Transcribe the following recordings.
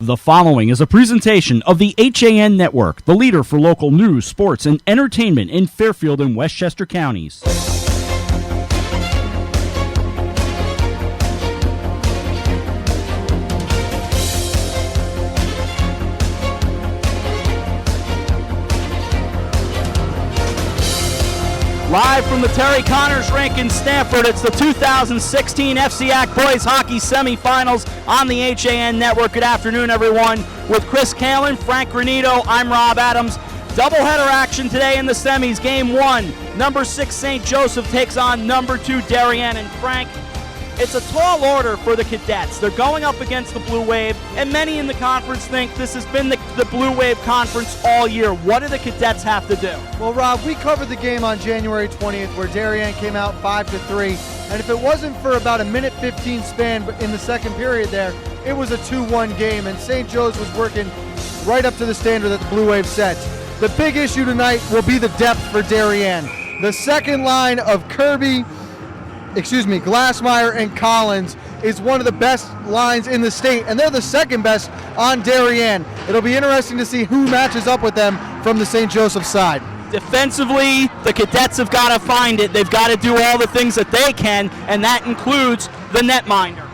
The following is a presentation of the HAN Network, the leader for local news, sports, and entertainment in Fairfield and Westchester counties. Live from the Terry Conners Rink in Stamford, it's the 2016 FCIAC Boys Hockey Semifinals on the HAN Network. Good afternoon, everyone. With Chris Kalin, Frank Granito, I'm Rob Adams. Doubleheader action today in the semis. Game 1, number 6 St. Joseph takes on number 2 Darien. And Frank, it's a tall order for the Cadets. They're going up against the Blue Wave, and many in the conference think this has been the Blue Wave conference all year. What do the Cadets have to do? Well, Rob, we covered the game on January 20th where Darien came out 5-3, and if it wasn't for about a minute 15 span in the second period there, it was a 2-1 game, and St. Joe's was working right up to the standard that the Blue Wave sets. The big issue tonight will be the depth for Darien. The second line of Glassmeyer and Collins is one of the best lines in the state, and they're the second best on Darien. It'll be interesting to see who matches up with them from the St. Joseph side. Defensively, the Cadets have got to find it. They've got to do all the things that they can, and that includes the netminder.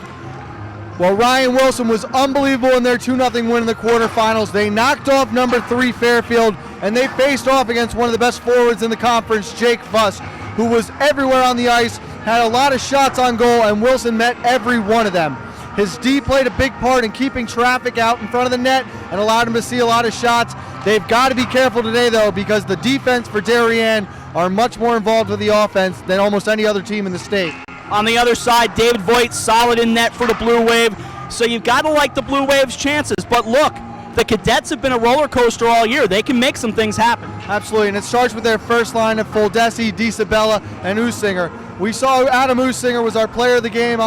Well, Ryan Wilson was unbelievable in their 2-0 win in the quarterfinals. They knocked off number 3 Fairfield, and they faced off against one of the best forwards in the conference, Jake Fuss, who was everywhere on the ice, had a lot of shots on goal, and Wilson met every one of them. His D played a big part in keeping traffic out in front of the net and allowed him to see a lot of shots. They've got to be careful today, though, because the defense for Darien are much more involved with the offense than almost any other team in the state. On the other side, David Voigt, solid in net for the Blue Wave. So you've got to like the Blue Wave's chances. But look, the Cadets have been a roller coaster all year. They can make some things happen. Absolutely, and it starts with their first line of Foldesi, DiSabella, and Usinger. We saw Adam Usinger was our player of the game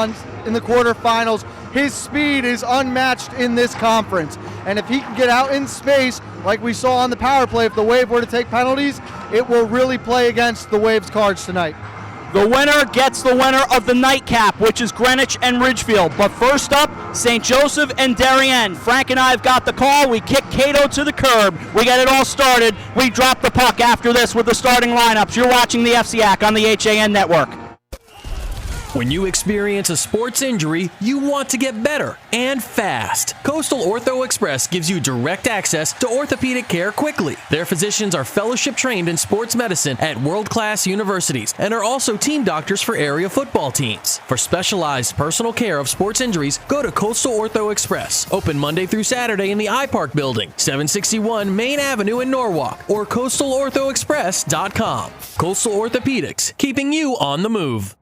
in the quarterfinals. His speed is unmatched in this conference, and if he can get out in space like we saw on the power play, if the Wave were to take penalties, it will really play against the Wave's cards tonight. The winner gets the winner of the nightcap, which is Greenwich and Ridgefield. But first up, St. Joseph and Darien. Frank and I have got the call. We kick Cato to the curb. We get it all started. We drop the puck after this with the starting lineups. You're watching the FCIAC on the HAN Network. When you experience a sports injury, you want to get better and fast. Coastal Ortho Express gives you direct access to orthopedic care quickly. Their physicians are fellowship trained in sports medicine at world-class universities and are also team doctors for area football teams. For specialized personal care of sports injuries, go to Coastal Ortho Express. Open Monday through Saturday in the iPark Building, 761 Main Avenue in Norwalk, or coastalorthoexpress.com. Coastal Orthopedics, keeping you on the move.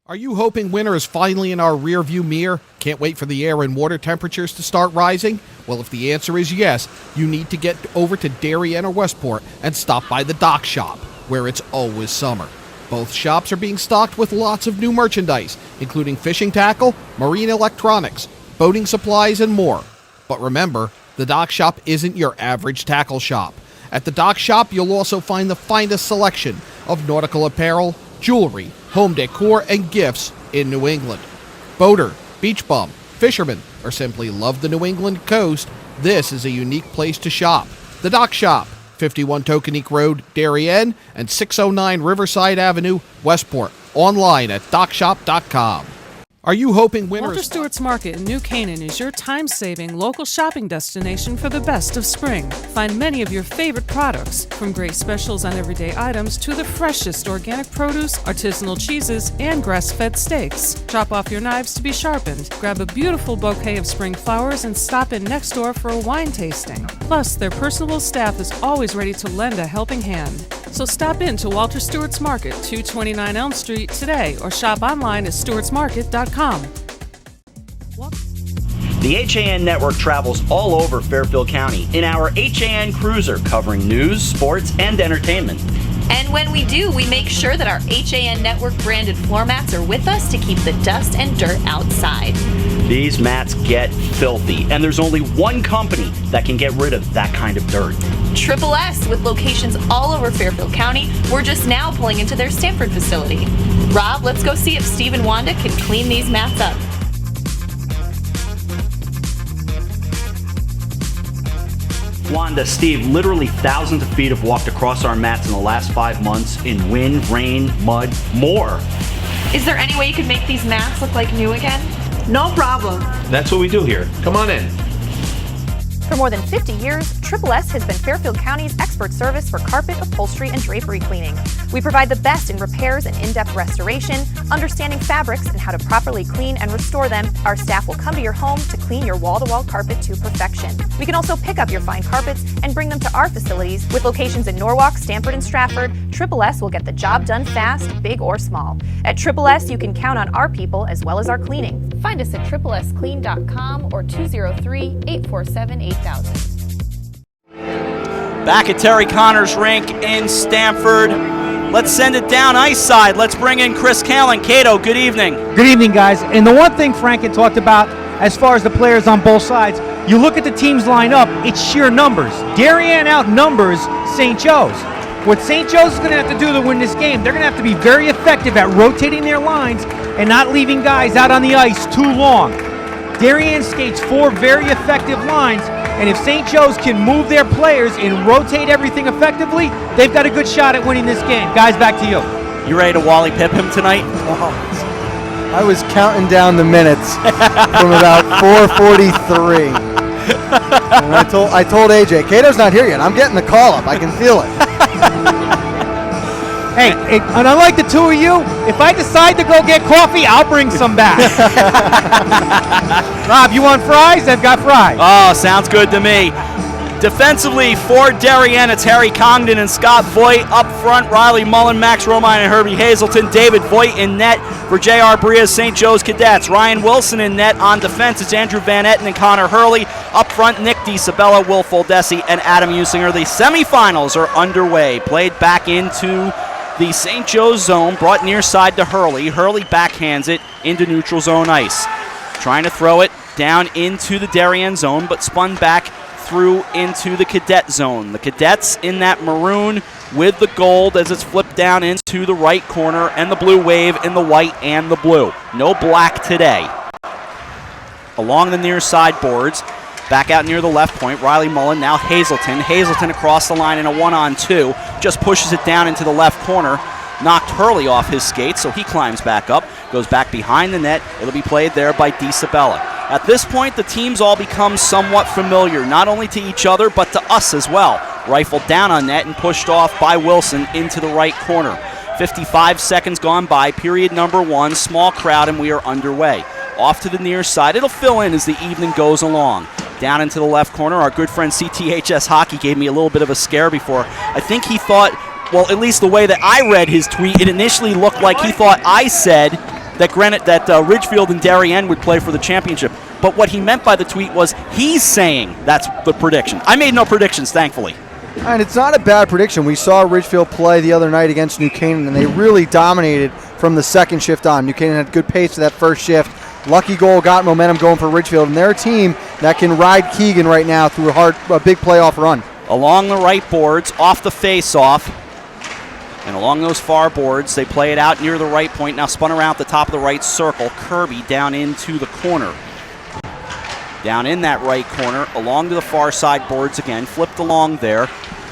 Are you hoping winter is finally in our rearview mirror? Can't wait for the air and water temperatures to start rising? Well, if the answer is yes, you need to get over to Darien or Westport and stop by the Dock Shop, where it's always summer. Both shops are being stocked with lots of new merchandise, including fishing tackle, marine electronics, boating supplies, and more. But remember, the Dock Shop isn't your average tackle shop. At the Dock Shop, you'll also find the finest selection of nautical apparel, jewelry, home decor, and gifts in New England. Boater, beach bum, fisherman, or simply love the New England coast, this is a unique place to shop. The Dock Shop, 51 Tokenique Road, Darien, and 609 Riverside Avenue, Westport. Online at dockshop.com. Are you hoping winners... Walter Stewart's Market in New Canaan is your time-saving local shopping destination for the best of spring. Find many of your favorite products, from great specials on everyday items to the freshest organic produce, artisanal cheeses, and grass-fed steaks. Chop off your knives to be sharpened. Grab a beautiful bouquet of spring flowers and stop in next door for a wine tasting. Plus, their personable staff is always ready to lend a helping hand. So stop in to Walter Stewart's Market, 229 Elm Street today, or shop online at stewartsmarket.com. The HAN network travels all over Fairfield County in our HAN Cruiser, covering news, sports, and entertainment. And when we do, we make sure that our HAN network branded floor mats are with us to keep the dust and dirt outside. These mats get filthy, and there's only one company that can get rid of that kind of dirt. Triple S, with locations all over Fairfield County. We're just now pulling into their Stamford facility. Rob, let's go see if Steve and Wanda can clean these mats up. Wanda, Steve, literally thousands of feet have walked across our mats in the last 5 months in wind, rain, mud, more. Is there any way you could make these mats look like new again? No problem. That's what we do here. Come on in. For more than 50 years, Triple S has been Fairfield County's expert service for carpet, upholstery, and drapery cleaning. We provide the best in repairs and in-depth restoration, understanding fabrics and how to properly clean and restore them. Our staff will come to your home to clean your wall-to-wall carpet to perfection. We can also pick up your fine carpets and bring them to our facilities. With locations in Norwalk, Stamford, and Stratford, Triple S will get the job done fast, big or small. At Triple S, you can count on our people as well as our cleaning. Find us at triplesclean.com or 203-847-8000. Back at Terry Conners Rink in Stamford. Let's send it down ice side. Let's bring in Chris Kalin. Cato, good evening. Good evening, guys. And the one thing Frank had talked about as far as the players on both sides, you look at the teams line up, it's sheer numbers. Darien outnumbers St. Joe's. What St. Joe's is going to have to do to win this game, they're going to have to be very effective at rotating their lines and not leaving guys out on the ice too long. Darien skates 4 very effective lines, and if St. Joe's can move their players and rotate everything effectively, they've got a good shot at winning this game. Guys, back to you. You ready to Wally Pip him tonight? Oh, I was counting down the minutes from about 4:43. And I told AJ, Cato's not here yet. I'm getting the call up. I can feel it. Hey, and unlike the two of you, if I decide to go get coffee, I'll bring some back. Rob, you want fries? I've got fries. Oh, sounds good to me. Defensively for Darien, it's Harry Congdon and Scott Voigt. Up front, Riley Mullen, Max Romine, and Herbie Hazelton. David Voigt in net for J.R. Bria's St. Joe's Cadets. Ryan Wilson in net. On defense, it's Andrew Van Etten and Connor Hurley. Up front, Nick DiSabella, Will Foldesi, and Adam Usinger. The semifinals are underway. Played back into the St. Joe's zone, brought near side to Hurley. Hurley backhands it into neutral zone ice. Trying to throw it down into the Darien zone, but spun back through into the Cadet zone. The Cadets in that maroon with the gold as it's flipped down into the right corner, and the blue wave in the white and the blue. No black today. Along the near side boards, back out near the left point, Riley Mullen, now Hazelton. Hazelton across the line in a 1-on-2, just pushes it down into the left corner. Knocked Hurley off his skates, so he climbs back up, goes back behind the net. It'll be played there by DiSabella. At this point, the teams all become somewhat familiar, not only to each other, but to us as well. Rifled down on net and pushed off by Wilson into the right corner. 55 seconds gone by, period number 1, small crowd, and we are underway. Off to the near side. It'll fill in as the evening goes along. Down into the left corner, our good friend CTHS Hockey gave me a little bit of a scare before. I think he thought, well, at least the way that I read his tweet, it initially looked like he thought I said that Ridgefield and Darien would play for the championship. But what he meant by the tweet was he's saying that's the prediction. I made no predictions, thankfully. And it's not a bad prediction. We saw Ridgefield play the other night against New Canaan, and they really dominated from the second shift on. New Canaan had good pace to that first shift. Lucky goal got momentum going for Ridgefield, and they're a team that can ride Keegan right now through a big playoff run. Along the right boards, off the face-off, and along those far boards, they play it out near the right point. Now spun around at the top of the right circle. Kirby down into the corner. Down in that right corner, along to the far side boards again. Flipped along there.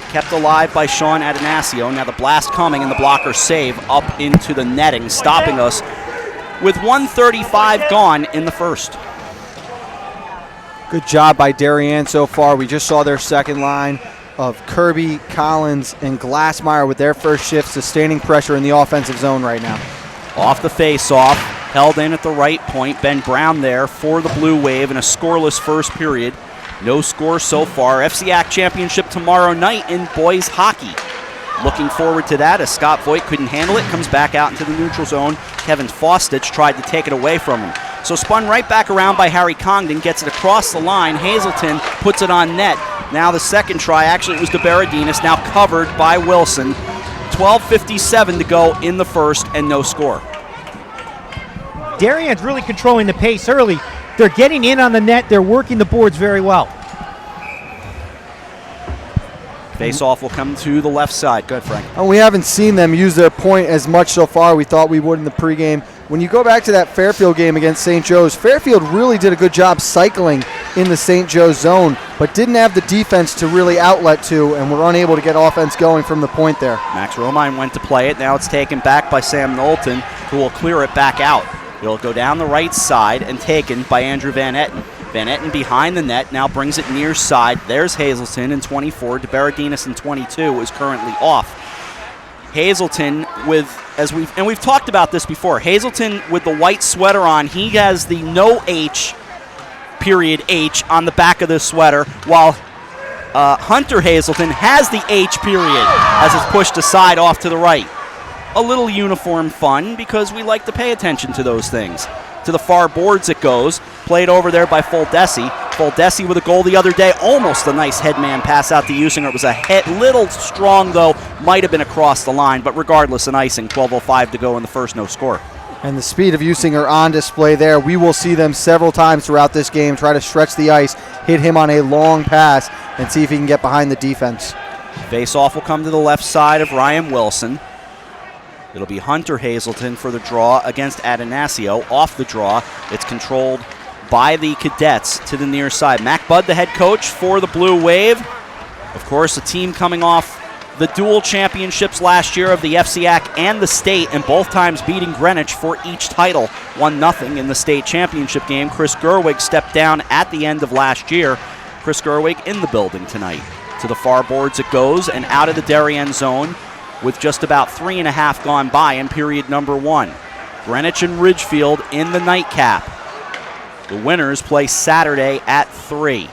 Kept alive by Sean Adanasio. Now the blast coming and the blocker save up into the netting, stopping us with 1:35 gone in the first. Good job by Darien so far. We just saw their second line of Kirby, Collins, and Glassmeyer with their first shift, sustaining pressure in the offensive zone right now. Off the face-off, held in at the right point. Ben Brown there for the Blue Wave in a scoreless first period. No score so far. FCIAC championship tomorrow night in boys hockey. Looking forward to that as Scott Voigt couldn't handle it. Comes back out into the neutral zone. Kevin Fostich tried to take it away from him. So spun right back around by Harry Congdon. Gets it across the line. Hazelton puts it on net. Now the second try, actually it was DeBaradinas, now covered by Wilson. 12:57 to go in the first and no score. Darien's really controlling the pace early. They're getting in on the net. They're working the boards very well. Face-off will come to the left side. Good, Frank. And we haven't seen them use their point as much so far. We thought we would in the pregame. When you go back to that Fairfield game against St. Joe's, Fairfield really did a good job cycling in the St. Joe's zone, but didn't have the defense to really outlet to, and were unable to get offense going from the point there. Max Romine went to play it. Now it's taken back by Sam Knowlton, who will clear it back out. It'll go down the right side and taken by Andrew Van Etten. Van Etten behind the net, now brings it near side. There's Hazelton in 24. DeBaradinas in 22 is currently off. Hazelton with, we've talked about this before, Hazelton with the white sweater on, he has the no H, period H, on the back of this sweater, while Hunter Hazelton has the H period as it's pushed aside off to the right. A little uniform fun because we like to pay attention to those things. To the far boards it goes, played over there by Foldesi. Foldesi with a goal the other day, almost a nice headman pass out to Usinger. It was a little strong though, might have been across the line, but regardless an icing, 12:05 to go in the first, no score. And the speed of Usinger on display there. We will see them several times throughout this game try to stretch the ice, hit him on a long pass, and see if he can get behind the defense. Face-off will come to the left side of Ryan Wilson. It'll be Hunter Hazelton for the draw against Atanasio. Off the draw, it's controlled by the Cadets to the near side. Mac Budd, the head coach for the Blue Wave. Of course, a team coming off the dual championships last year of the FCIAC and the state, and both times beating Greenwich for each title. 1-0 in the state championship game. Chris Gerwig stepped down at the end of last year. Chris Gerwig in the building tonight. To the far boards it goes, and out of the Darien zone, with just about 3.5 gone by in period number 1. Greenwich and Ridgefield in the nightcap. The winners play Saturday at 3.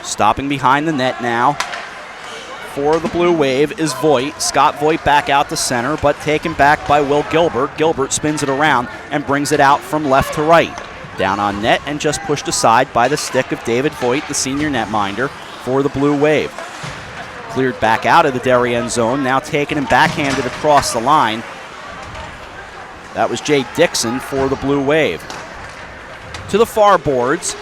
Stopping behind the net now for the Blue Wave is Voigt. Scott Voigt back out to center, but taken back by Will Gilbert. Gilbert spins it around and brings it out from left to right. Down on net and just pushed aside by the stick of David Voigt, the senior netminder for the Blue Wave. Cleared back out of the Darien zone, now taken and backhanded across the line. That was Jay Dixon for the Blue Wave. To the far boards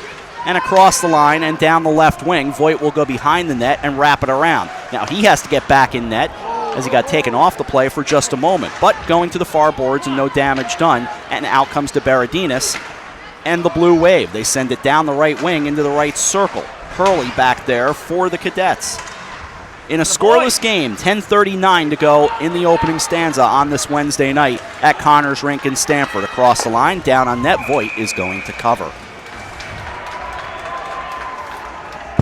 and across the line and down the left wing. Voigt will go behind the net and wrap it around. Now he has to get back in net as he got taken off the play for just a moment. But going to the far boards and no damage done, and out comes DeBaradinas and the Blue Wave. They send it down the right wing into the right circle. Hurley back there for the Cadets. In a scoreless game, 10:39 to go in the opening stanza on this Wednesday night at Conners Rink in Stamford. Across the line, down on net, Voigt is going to cover.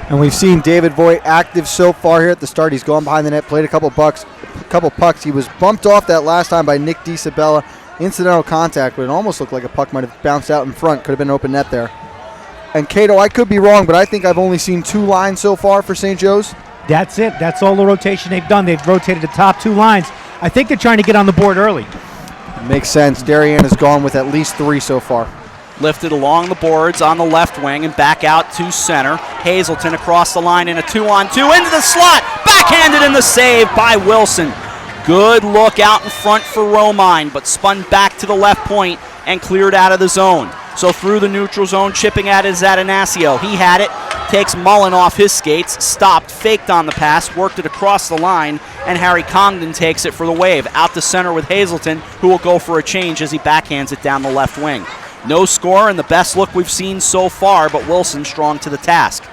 And we've seen David Voigt active so far here at the start. He's gone behind the net, played a couple pucks. He was bumped off that last time by Nick DiSabella. Incidental contact, but it almost looked like a puck might have bounced out in front. Could have been open net there. And Cato, I could be wrong, but I think I've only seen 2 lines so far for St. Joe's. That's it. That's all the rotation they've done. They've rotated the top 2 lines. I think they're trying to get on the board early. Makes sense. Darien has gone with at least 3 so far. Lifted along the boards on the left wing and back out to center. Hazelton across the line in a 2-on-2 into the slot. Backhanded in the save by Wilson. Good look out in front for Romine, but spun back to the left point and cleared out of the zone. So through the neutral zone, chipping at is Atanasio. He had it, takes Mullen off his skates, stopped, faked on the pass, worked it across the line, and Harry Congdon takes it for the Wave. Out to center with Hazelton, who will go for a change as he backhands it down the left wing. No score and the best look we've seen so far, but Wilson strong to the task.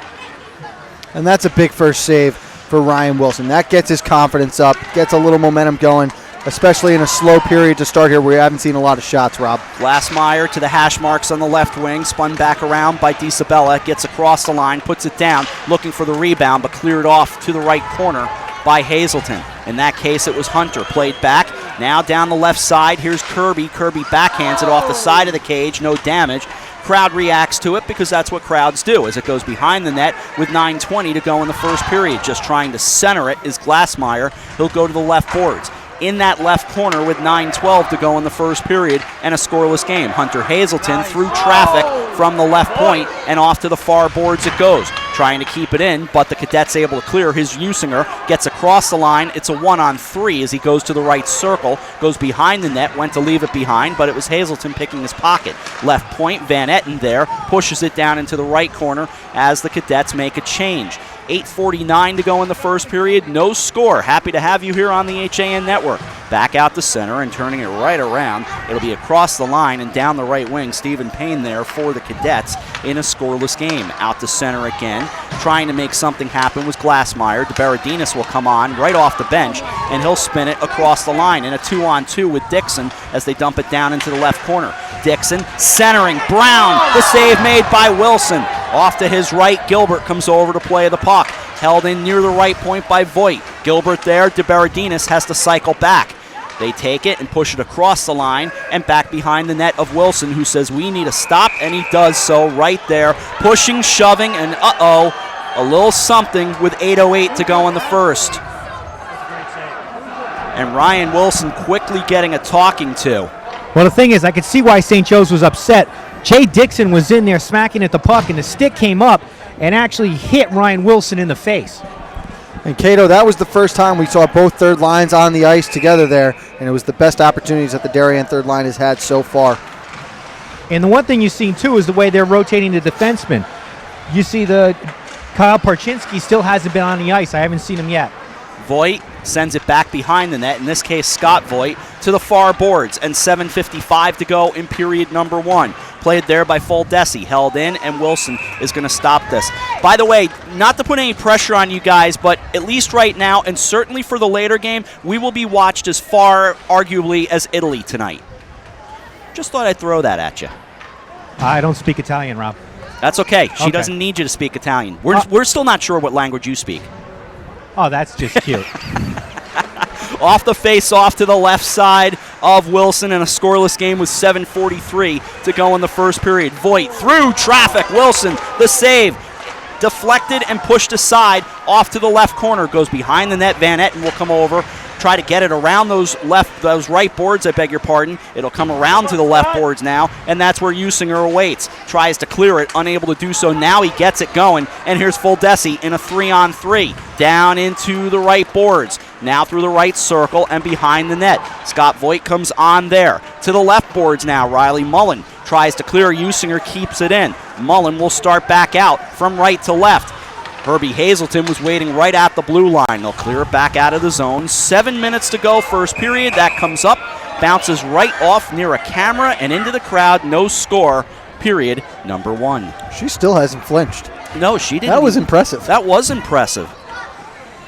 And that's a big first save for Ryan Wilson. That gets his confidence up, gets a little momentum going. especially in a slow period to start here where we haven't seen a lot of shots, Rob. Glassmeyer to the hash marks on the left wing, spun back around by DiSabella, gets across the line, puts it down, looking for the rebound, but cleared off to the right corner by Hazelton. In that case, it was Hunter. Played back. Now down the left side, here's Kirby. Kirby backhands it off the side of the cage, no damage. Crowd reacts to it because that's what crowds do as it goes behind the net with 9:20 to go in the first period. Just trying to center it is Glassmeyer. He'll go to the left boards. In that left corner with 9:12 to go in the first period and a scoreless game. Hunter Hazelton through traffic from the left point and off to the far boards it goes. Trying to keep it in, but the Cadets able to clear. His Usinger gets across the line. It's a 1-on-3 as he goes to the right circle, goes behind the net, went to leave it behind, but it was Hazelton picking his pocket. Left point, Van Etten there, pushes it down into the right corner as the Cadets make a change. 8:49 to go in the first period. No score. Happy to have you here on the HAN Network. Back out the center and turning it right around. It'll be across the line and down the right wing. Stephen Payne there for the Cadets in a scoreless game. Out to center again. Trying to make something happen was Glassmeyer. DeBaradinas will come on right off the bench, and he'll spin it across the line in a 2-on-2 with Dixon as they dump it down into the left corner. Dixon centering. Brown. The save made by Wilson. Off to his right, Gilbert comes over to play the puck. Held in near the right point by Voigt. Gilbert there, DeBaradinas has to cycle back. They take it and push it across the line and back behind the net of Wilson, who says we need a stop, and he does so right there. Pushing, shoving, and a little something with 8:08 to go in the first. And Ryan Wilson quickly getting a talking to. Well, the thing is, I could see why St. Joe's was upset. Jay Dixon was in there smacking at the puck, and the stick came up and actually hit Ryan Wilson in the face. And Cato, that was the first time we saw both third lines on the ice together there, and it was the best opportunities that the Darien third line has had so far. And the one thing you've seen, too, is the way they're rotating the defensemen. You see Kyle Parchinski still hasn't been on the ice. I haven't seen him yet. Voigt sends it back behind the net, in this case Scott Voigt, to the far boards, and 7:55 to go in period number one. Played there by Foldesi, held in, and Wilson is going to stop this. By the way, not to put any pressure on you guys, but at least right now, and certainly for the later game, we will be watched as far, arguably, as Italy tonight. Just thought I'd throw that at you. I don't speak Italian, Rob. That's okay. She doesn't need you to speak Italian. We're still not sure what language you speak. Oh, that's just cute. Off the face-off to the left side of Wilson in a scoreless game with 7:43 to go in the first period. Voigt through traffic. Wilson, the save. Deflected and pushed aside off to the left corner. Goes behind the net. Van Etten will come over. Try to get it around those right boards, I beg your pardon. It'll come around to the left boards now, and that's where Usinger awaits. Tries to clear it, unable to do so. Now he gets it going, and here's Foldesi in a 3-on-3. Down into the right boards. Now through the right circle and behind the net. Scott Voigt comes on there. To the left boards now, Riley Mullen tries to clear. Usinger keeps it in. Mullen will start back out from right to left. Herbie Hazelton was waiting right at the blue line. They'll clear it back out of the zone. 7 minutes to go, first period. That comes up, bounces right off near a camera and into the crowd. No score, period number one. She still hasn't flinched. No, she didn't. That was impressive. That was impressive.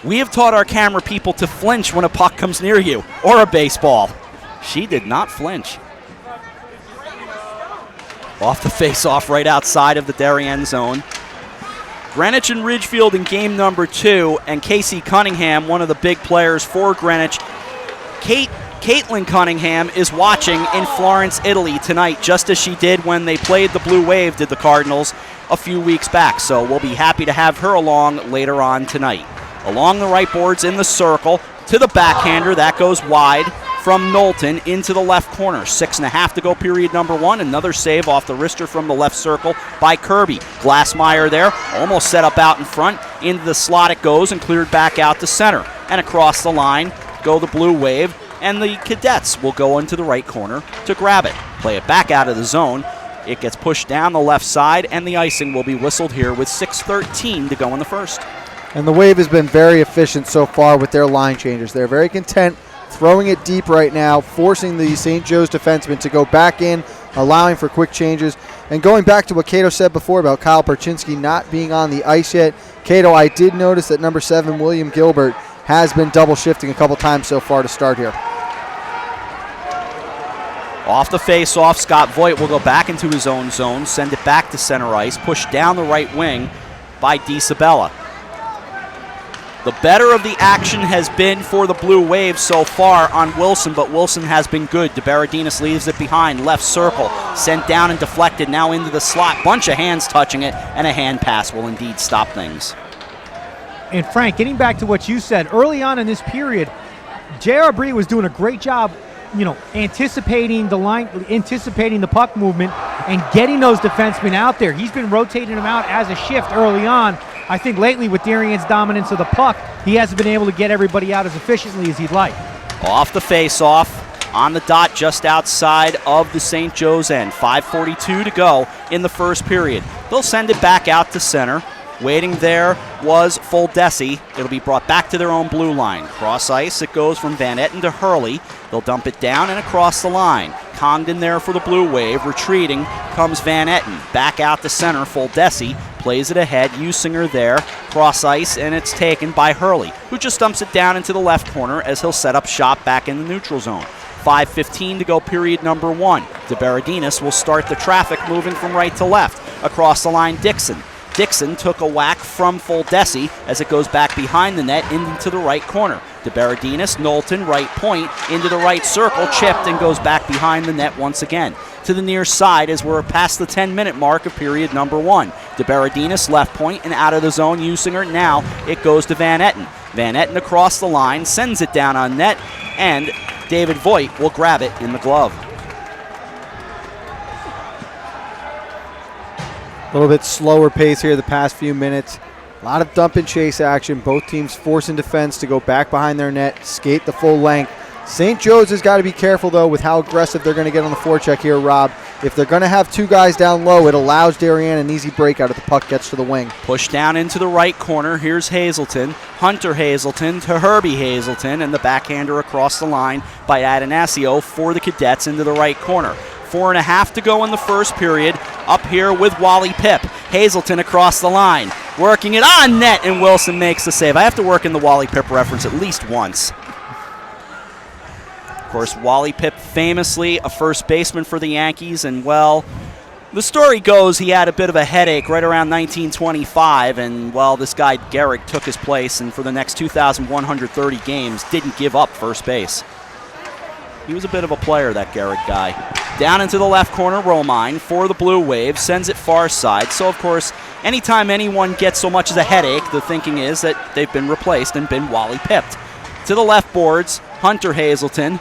We have taught our camera people to flinch when a puck comes near you, or a baseball. She did not flinch. Off the face-off right outside of the Darien zone. Greenwich and Ridgefield in game number 2, and Casey Cunningham, one of the big players for Greenwich. Caitlin Cunningham is watching in Florence, Italy tonight, just as she did when they played the Blue Wave, did the Cardinals, a few weeks back. So we'll be happy to have her along later on tonight. Along the right boards in the circle, to the backhander, that goes wide from Knowlton into the left corner. 6.5 to go, period number one. Another save off the wrister from the left circle by Kirby. Glassmeyer there, almost set up out in front. Into the slot it goes and cleared back out to center. And across the line go the Blue Wave, and the Cadets will go into the right corner to grab it. Play it back out of the zone. It gets pushed down the left side, and the icing will be whistled here with 6:13 to go in the first. And the Wave has been very efficient so far with their line changes. They're very content throwing it deep right now, forcing the St. Joe's defensemen to go back in, allowing for quick changes. And going back to what Cato said before about Kyle Parchinski not being on the ice yet, Cato, I did notice that number 7, William Gilbert, has been double shifting a couple times so far to start here. Off the face-off, Scott Voigt will go back into his own zone, send it back to center ice, pushed down the right wing by DiSabella. The better of the action has been for the Blue Wave so far on Wilson, but Wilson has been good. DeBaradinas leaves it behind, left circle, sent down and deflected, now into the slot. Bunch of hands touching it, and a hand pass will indeed stop things. And Frank, getting back to what you said, early on in this period, J.R. Bree was doing a great job, anticipating the line, anticipating the puck movement, and getting those defensemen out there. He's been rotating them out as a shift early on. I think lately with Darien's dominance of the puck, he hasn't been able to get everybody out as efficiently as he'd like. Off the face-off, on the dot just outside of the St. Joe's end. 5:42 to go in the first period. They'll send it back out to center. Waiting there was Foldesi. It'll be brought back to their own blue line. Cross ice, it goes from Van Etten to Hurley. They'll dump it down and across the line. Congdon there for the Blue Wave. Retreating comes Van Etten. Back out to center, Foldesi plays it ahead. Usinger there, cross ice, and it's taken by Hurley, who just dumps it down into the left corner as he'll set up shop back in the neutral zone. 5:15 to go period number 1. DeBaradinas will start the traffic moving from right to left. Across the line, Dixon. Dixon took a whack from Foldesi as it goes back behind the net into the right corner. DeBaradinas, Knowlton, right point, into the right circle, chipped and goes back behind the net once again. To the near side as we're past the 10-minute mark of period number 1. DeBaradinas, left point and out of the zone. Usinger, now it goes to Van Etten. Van Etten across the line, sends it down on net, and David Voigt will grab it in the glove. A little bit slower pace here the past few minutes. A lot of dump and chase action. Both teams forcing defense to go back behind their net, skate the full length. St. Joe's has got to be careful, though, with how aggressive they're going to get on the forecheck here, Rob. If they're going to have two guys down low, it allows Darien an easy breakout if the puck gets to the wing. Push down into the right corner. Here's Hazelton. Hunter Hazelton to Herbie Hazelton, and the backhander across the line by Atanasio for the Cadets into the right corner. 4.5 to go in the first period. Up here with Wally Pipp. Hazelton across the line. Working it on net, and Wilson makes the save. I have to work in the Wally Pipp reference at least once. Of course, Wally Pipp famously a first baseman for the Yankees, and well, the story goes he had a bit of a headache right around 1925, and well, this guy Gehrig took his place, and for the next 2,130 games didn't give up first base. He was a bit of a player, that Gehrig guy. Down into the left corner, Romine for the Blue Wave, sends it far side. So, of course, anytime anyone gets so much as a headache, the thinking is that they've been replaced and been Wally Pipped. To the left boards, Hunter Hazelton.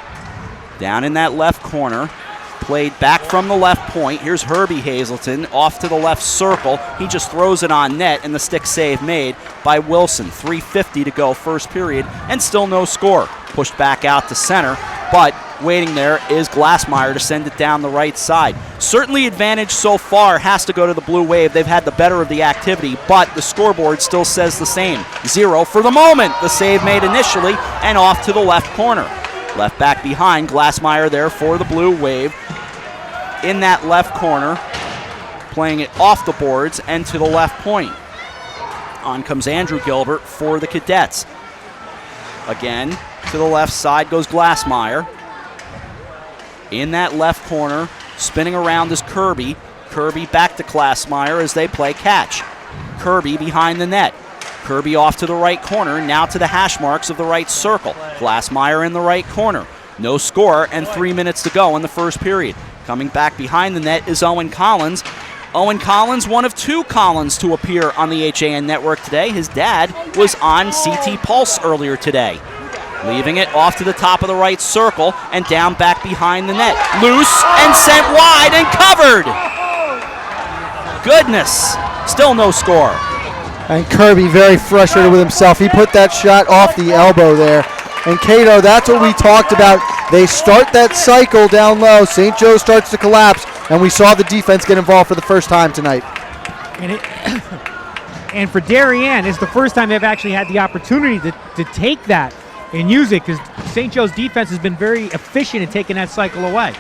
Down in that left corner, played back from the left point. Here's Herbie Hazelton off to the left circle. He just throws it on net, and the stick save made by Wilson. 3:50 to go first period, and still no score. Pushed back out to center, but waiting there is Glassmeyer to send it down the right side. Certainly advantage so far has to go to the Blue Wave. They've had the better of the activity, but the scoreboard still says the same. 0 for the moment. The save made initially, and off to the left corner. Left back behind, Glassmeyer there for the Blue Wave. In that left corner, playing it off the boards and to the left point. On comes Andrew Gilbert for the Cadets. Again, to the left side goes Glassmeyer. In that left corner, spinning around is Kirby. Kirby back to Glassmeyer as they play catch. Kirby behind the net. Kirby off to the right corner, now to the hash marks of the right circle. Glassmeyer in the right corner. No score, and 3 minutes to go in the first period. Coming back behind the net is Owen Collins. Owen Collins, one of two Collins to appear on the HAN network today. His dad was on CT Pulse earlier today. Leaving it off to the top of the right circle and down back behind the net. Loose and sent wide and covered. Goodness, still no score. And Kirby very frustrated with himself. He put that shot off the elbow there. And Cato, that's what we talked about. They start that cycle down low. St. Joe starts to collapse, and we saw the defense get involved for the first time tonight. And for Darien, it's the first time they've actually had the opportunity to take that and use it, because St. Joe's defense has been very efficient in taking that cycle away.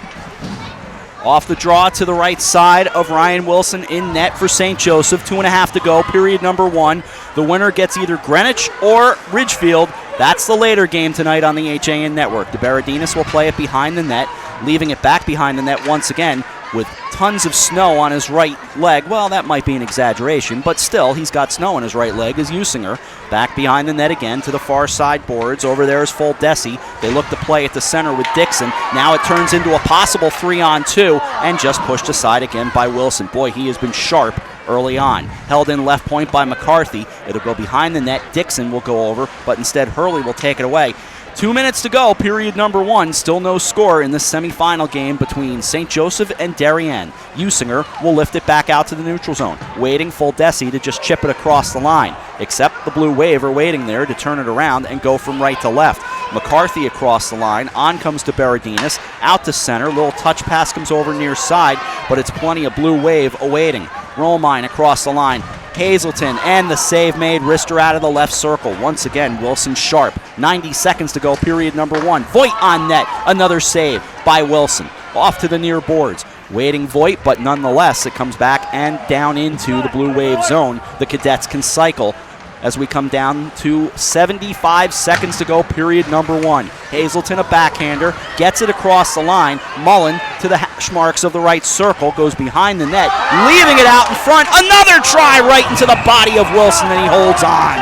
Off the draw to the right side of Ryan Wilson in net for St. Joseph. 2.5 to go, period number 1. The winner gets either Greenwich or Ridgefield. That's the later game tonight on the HAN network. De Berardinis will play it behind the net, leaving it back behind the net once again with tons of snow on his right leg. Well, that might be an exaggeration, but still, he's got snow on his right leg as Usinger. Back behind the net again to the far side boards. Over there is Foldesi. They look to play at the center with Dixon. Now it turns into a possible 3-on-2 and just pushed aside again by Wilson. Boy, he has been sharp early on. Held in left point by McCarthy. It'll go behind the net. Dixon will go over, but instead Hurley will take it away. 2 minutes to go, period number 1. Still no score in this semifinal game between St. Joseph and Darien. Usinger will lift it back out to the neutral zone, waiting Foldesi to just chip it across the line. Except the Blue Wave are waiting there to turn it around and go from right to left. McCarthy across the line. On comes to Berardinis. Out to center. Little touch pass comes over near side, but it's plenty of Blue Wave awaiting. Romine across the line. Hazelton and the save made. Rister out of the left circle. Once again, Wilson sharp. 90 seconds to go, period number 1. Voigt on net. Another save by Wilson. Off to the near boards. Waiting Voigt, but nonetheless, it comes back and down into the Blue Wave zone. The Cadets can cycle as we come down to 75 seconds to go, period number 1. Hazelton, a backhander, gets it across the line. Mullen to the hash marks of the right circle, goes behind the net, leaving it out in front. Another try right into the body of Wilson, and he holds on.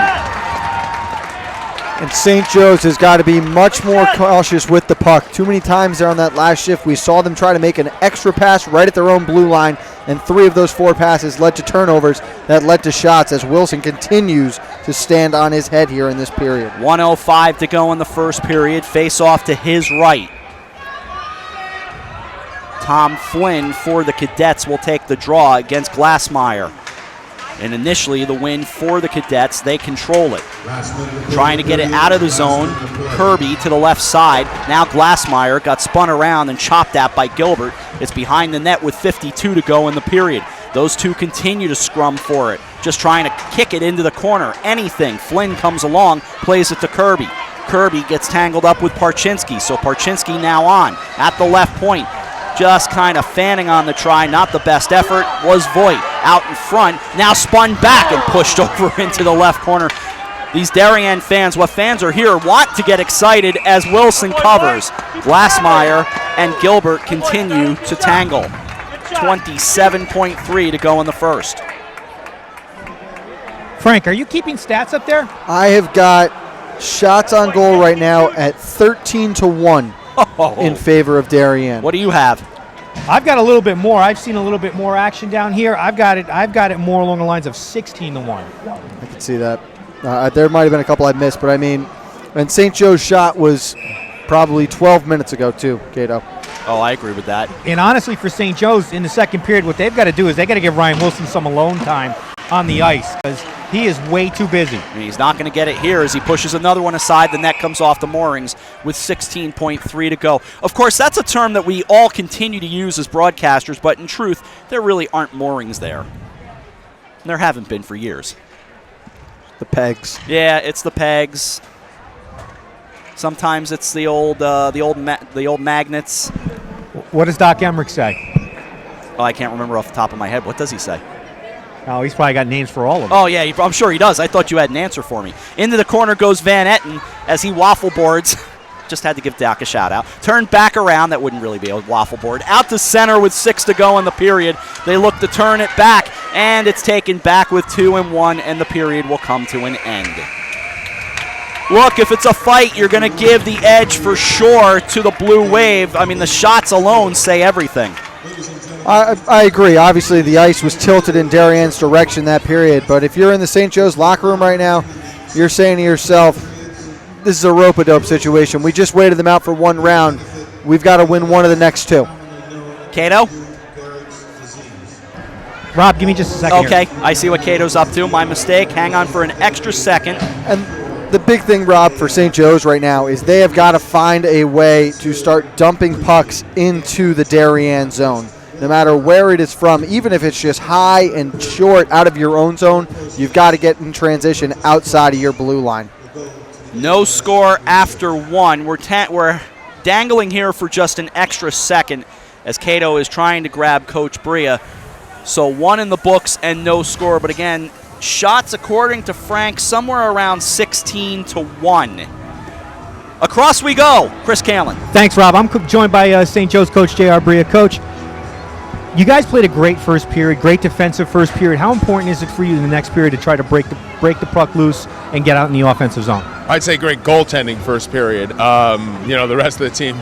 And St. Joe's has got to be much more cautious with the puck. Too many times there on that last shift, we saw them try to make an extra pass right at their own blue line, and 3 of those 4 passes led to turnovers that led to shots as Wilson continues to stand on his head here in this period. 1:05 to go in the first period. Face off to his right. Tom Flynn for the Cadets will take the draw against Glassmeyer. And initially the win for the Cadets, they control it. Trying to get it out of the zone. Kirby to the left side. Now Glassmeyer got spun around and chopped at by Gilbert. It's behind the net with 52 to go in the period. Those two continue to scrum for it. Just trying to kick it into the corner. Anything. Flynn comes along, plays it to Kirby. Kirby gets tangled up with Parchinsky, so Parchinsky now on at the left point. Just kind of fanning on the try. Not the best effort was Voigt. Out in front, now spun back and pushed over into the left corner. These Darien fans, what fans are here, want to get excited as Wilson covers. Glassmeyer and Gilbert continue to tangle. 27.3 to go in the first. Frank, are you keeping stats up there? I have got shots on goal right now at 13-1 in favor of Darien. What do you have? I've got a little bit more. I've seen a little bit more action down here. I've got it more along the lines of 16-1. I can see that. There might have been a couple I missed, but I mean, and St. Joe's shot was probably 12 minutes ago too, Cato. Oh, I agree with that. And honestly, for St. Joe's in the second period, what they've got to do is they got to give Ryan Wilson some alone time on the ice because he is way too busy. And he's not going to get it here as he pushes another one aside. The net comes off the moorings with 16.3 to go. Of course, that's a term that we all continue to use as broadcasters, but in truth, there really aren't moorings there. And there haven't been for years. The pegs. Yeah, it's the pegs. Sometimes it's the old magnets. What does Doc Emmerich say? Oh, I can't remember off the top of my head. What does he say? Oh, he's probably got names for all of them. Oh, yeah, I'm sure he does. I thought you had an answer for me. Into the corner goes Van Etten as he waffle boards. Just had to give Doc a shout out. Turned back around. That wouldn't really be a waffle board. Out to center with 6 to go in the period. They look to turn it back, and it's taken back with 2-1, and the period will come to an end. Look, if it's a fight, you're going to give the edge for sure to the Blue Wave. I mean, the shots alone say everything. I agree. Obviously, the ice was tilted in Darien's direction that period, but if you're in the St. Joe's locker room right now, you're saying to yourself, this is a rope-a-dope situation. We just waited them out for one round. We've got to win one of the next two. Cato? Rob, give me just a second. Okay, here. I see what Cato's up to. My mistake. Hang on for an extra second. And the big thing, Rob, for St. Joe's right now is they have got to find a way to start dumping pucks into the Darien zone. No matter where it is from, even if it's just high and short out of your own zone, you've got to get in transition outside of your blue line. No score after one. We're dangling here for just an extra second as Cato is trying to grab Coach Bria. So 1 in the books and no score. But again, shots according to Frank somewhere around 16-1. Across we go. Chris Callen. Thanks, Rob. I'm joined by St. Joe's coach J.R. Bria. Coach, you guys played a great first period, great defensive first period. How important is it for you in the next period to try to break the puck loose and get out in the offensive zone? I'd say great goaltending first period. The rest of the team,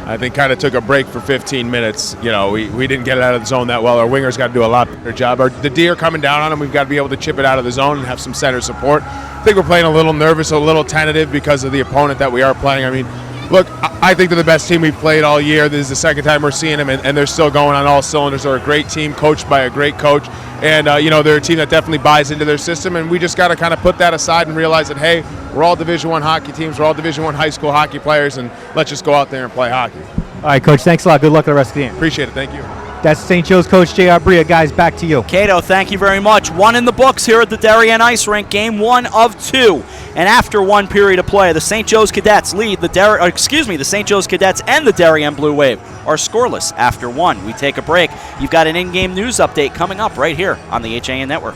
I think, kind of took a break for 15 minutes. We didn't get it out of the zone that well. Our wingers got to do a lot better job. The D are coming down on them. We've got to be able to chip it out of the zone and have some center support. I think we're playing a little nervous, a little tentative because of the opponent that we are playing. I mean, look, I think they're the best team we've played all year. This is the second time we're seeing them, and they're still going on all cylinders. They're a great team, coached by a great coach. And, they're a team that definitely buys into their system, and we just got to kind of put that aside and realize that, hey, we're all Division I hockey teams. We're all Division I high school hockey players, and let's just go out there and play hockey. All right, Coach, thanks a lot. Good luck with the rest of the game. Appreciate it. Thank you. That's St. Joe's coach J.R. Bria. Guys, back to you. Cato, thank you very much. 1 in the books here at the Darien Ice Rink. Game 1 of 2. And after 1 period of play, the St. Joe's Cadets lead the St. Joe's Cadets and the Darien Blue Wave are scoreless after 1. We take a break. You've got an in-game news update coming up right here on the HAN Network.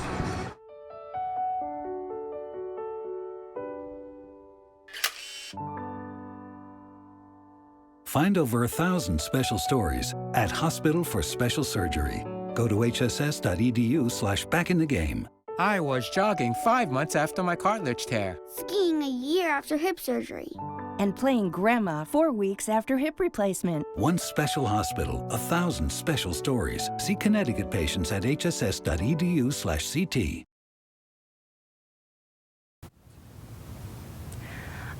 Find over 1,000 special stories at Hospital for Special Surgery. Go to hss.edu/backinthegame. I was jogging 5 months after my cartilage tear. Skiing a year after hip surgery. And playing grandma 4 weeks after hip replacement. One special hospital, 1,000 special stories. See Connecticut patients at hss.edu/CT.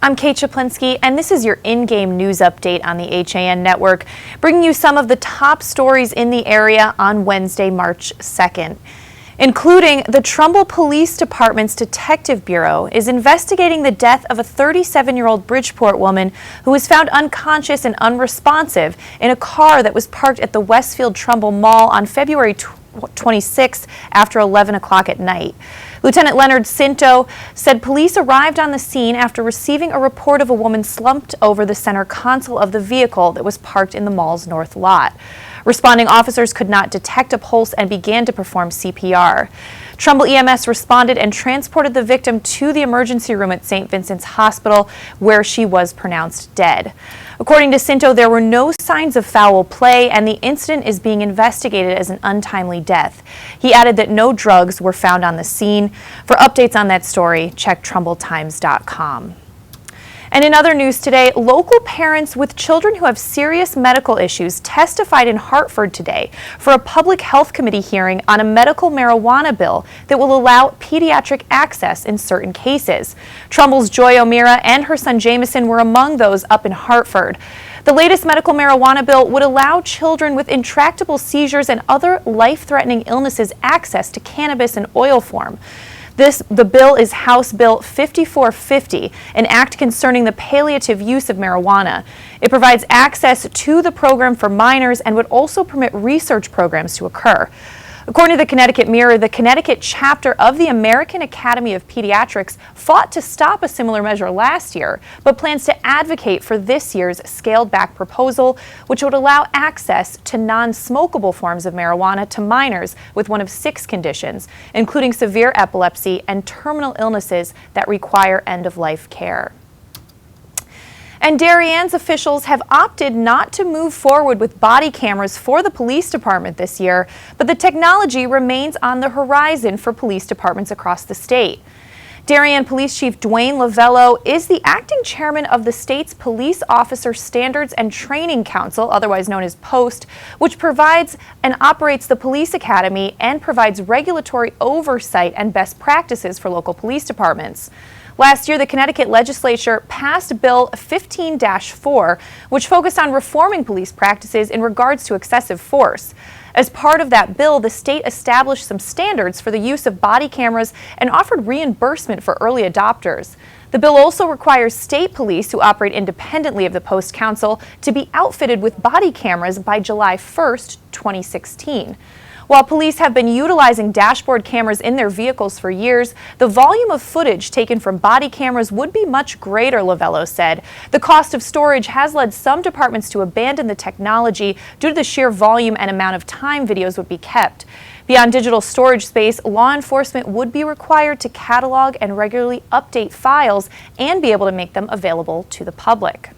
I'm Kate Chaplinsky, and this is your in-game news update on the HAN Network, bringing you some of the top stories in the area on Wednesday, March 2nd. Including the Trumbull Police Department's Detective Bureau is investigating the death of a 37-year-old Bridgeport woman who was found unconscious and unresponsive in a car that was parked at the Westfield Trumbull Mall on February 26th after 11 o'clock at night. Lieutenant Leonard Cinto said police arrived on the scene after receiving a report of a woman slumped over the center console of the vehicle that was parked in the mall's north lot. Responding officers could not detect a pulse and began to perform CPR. Trumbull EMS responded and transported the victim to the emergency room at St. Vincent's Hospital, where she was pronounced dead. According to Cinto, there were no signs of foul play, and the incident is being investigated as an untimely death. He added that no drugs were found on the scene. For updates on that story, check TrumbullTimes.com. And in other news today, local parents with children who have serious medical issues testified in Hartford today for a public health committee hearing on a medical marijuana bill that will allow pediatric access in certain cases. Trumbull's Joy O'Meara and her son Jameson were among those up in Hartford. The latest medical marijuana bill would allow children with intractable seizures and other life-threatening illnesses access to cannabis in oil form. The bill is House Bill 5450, an act concerning the palliative use of marijuana. It provides access to the program for minors and would also permit research programs to occur. According to the Connecticut Mirror, the Connecticut chapter of the American Academy of Pediatrics fought to stop a similar measure last year, but plans to advocate for this year's scaled-back proposal, which would allow access to non-smokable forms of marijuana to minors with one of 6 conditions, including severe epilepsy and terminal illnesses that require end-of-life care. And Darien's officials have opted not to move forward with body cameras for the police department this year, but the technology remains on the horizon for police departments across the state. Darien Police Chief Dwayne Lavello is the acting chairman of the state's Police Officer Standards and Training Council, otherwise known as POST, which provides and operates the police academy and provides regulatory oversight and best practices for local police departments. Last year, the Connecticut legislature passed Bill 15-4, which focused on reforming police practices in regards to excessive force. As part of that bill, the state established some standards for the use of body cameras and offered reimbursement for early adopters. The bill also requires state police who operate independently of the Post Council to be outfitted with body cameras by July 1st, 2016. While police have been utilizing dashboard cameras in their vehicles for years, the volume of footage taken from body cameras would be much greater, Lovello said. The cost of storage has led some departments to abandon the technology due to the sheer volume and amount of time videos would be kept. Beyond digital storage space, law enforcement would be required to catalog and regularly update files and be able to make them available to the public.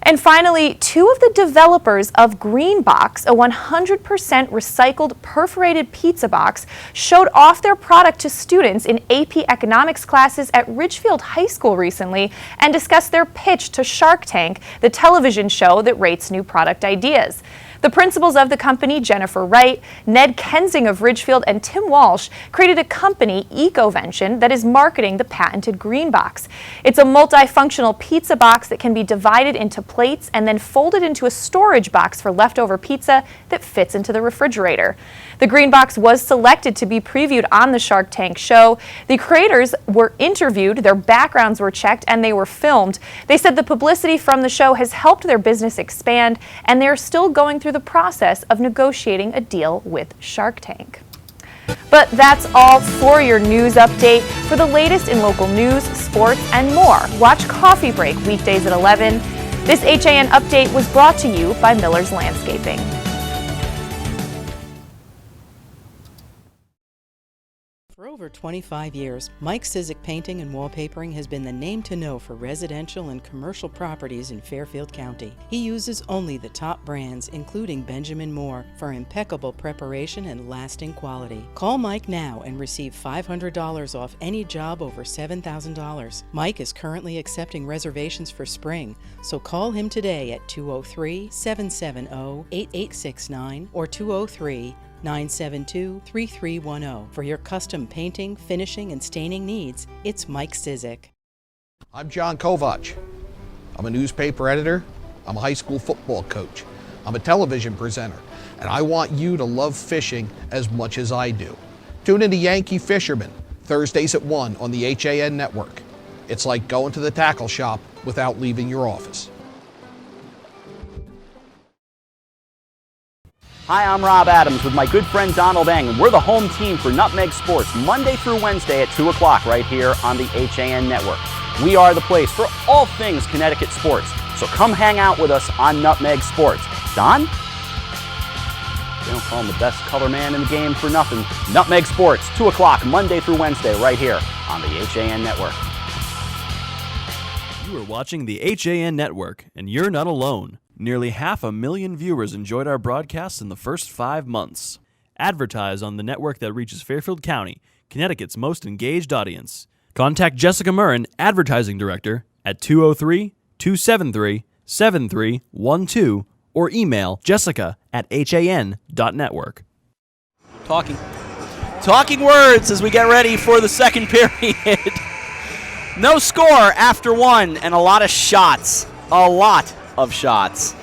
And finally, 2 of the developers of Greenbox, a 100% recycled perforated pizza box, showed off their product to students in AP economics classes at Ridgefield High School recently and discussed their pitch to Shark Tank, the television show that rates new product ideas. The principals of the company, Jennifer Wright, Ned Kensing of Ridgefield, and Tim Walsh, created a company, Ecovention, that is marketing the patented Greenbox. It's a multifunctional pizza box that can be divided into plates and then folded into a storage box for leftover pizza that fits into the refrigerator. The Greenbox was selected to be previewed on the Shark Tank show. The creators were interviewed, their backgrounds were checked, and they were filmed. They said the publicity from the show has helped their business expand, and they're still going through the process of negotiating a deal with Shark Tank. But that's all for your news update. For the latest in local news, sports, and more, watch Coffee Break weekdays at 11. This HAN update was brought to you by Miller's Landscaping. For over 25 years, Mike Cizik Painting and Wallpapering has been the name to know for residential and commercial properties in Fairfield County. He uses only the top brands, including Benjamin Moore, for impeccable preparation and lasting quality. Call Mike now and receive $500 off any job over $7,000. Mike is currently accepting reservations for spring, so call him today at 203-770-8869 or 203-972-3310. For your custom painting, finishing, and staining needs, it's Mike Cizik. I'm John Kovach. I'm a newspaper editor. I'm a high school football coach. I'm a television presenter. And I want you to love fishing as much as I do. Tune into Yankee Fisherman, Thursdays at 1 on the HAN network. It's like going to the tackle shop without leaving your office. Hi, I'm Rob Adams with my good friend Donald Eng, and we're the home team for Nutmeg Sports, Monday through Wednesday at 2 o'clock right here on the HAN Network. We are the place for all things Connecticut sports, so come hang out with us on Nutmeg Sports. Don? They don't call him the best color man in the game for nothing. Nutmeg Sports, 2 o'clock, Monday through Wednesday right here on the HAN Network. You are watching the HAN Network, and you're not alone. Nearly 500,000 viewers enjoyed our broadcasts in the first 5 months. Advertise on the network that reaches Fairfield County, Connecticut's most engaged audience. Contact Jessica Murrin, Advertising Director, at 203-273-7312 or email jessica@han.network. Talking words as we get ready for the second period. No score after 1 and a lot of shots. A lot of shots.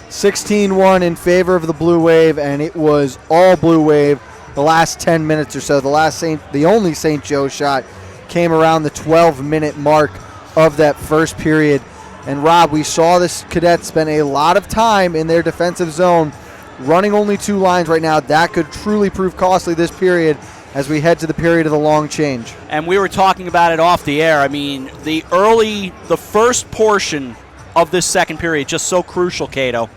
16-1 in favor of the Blue Wave, and it was all Blue Wave the last 10 minutes or so. The only St. Joe shot came around the 12-minute mark of that first period. And Rob, we saw this cadet spend a lot of time in their defensive zone, running only 2 lines right now. That could truly prove costly this period as we head to the period of the long change. And we were talking about it off the air. I mean, the first portion of this second period, just so crucial, Cato.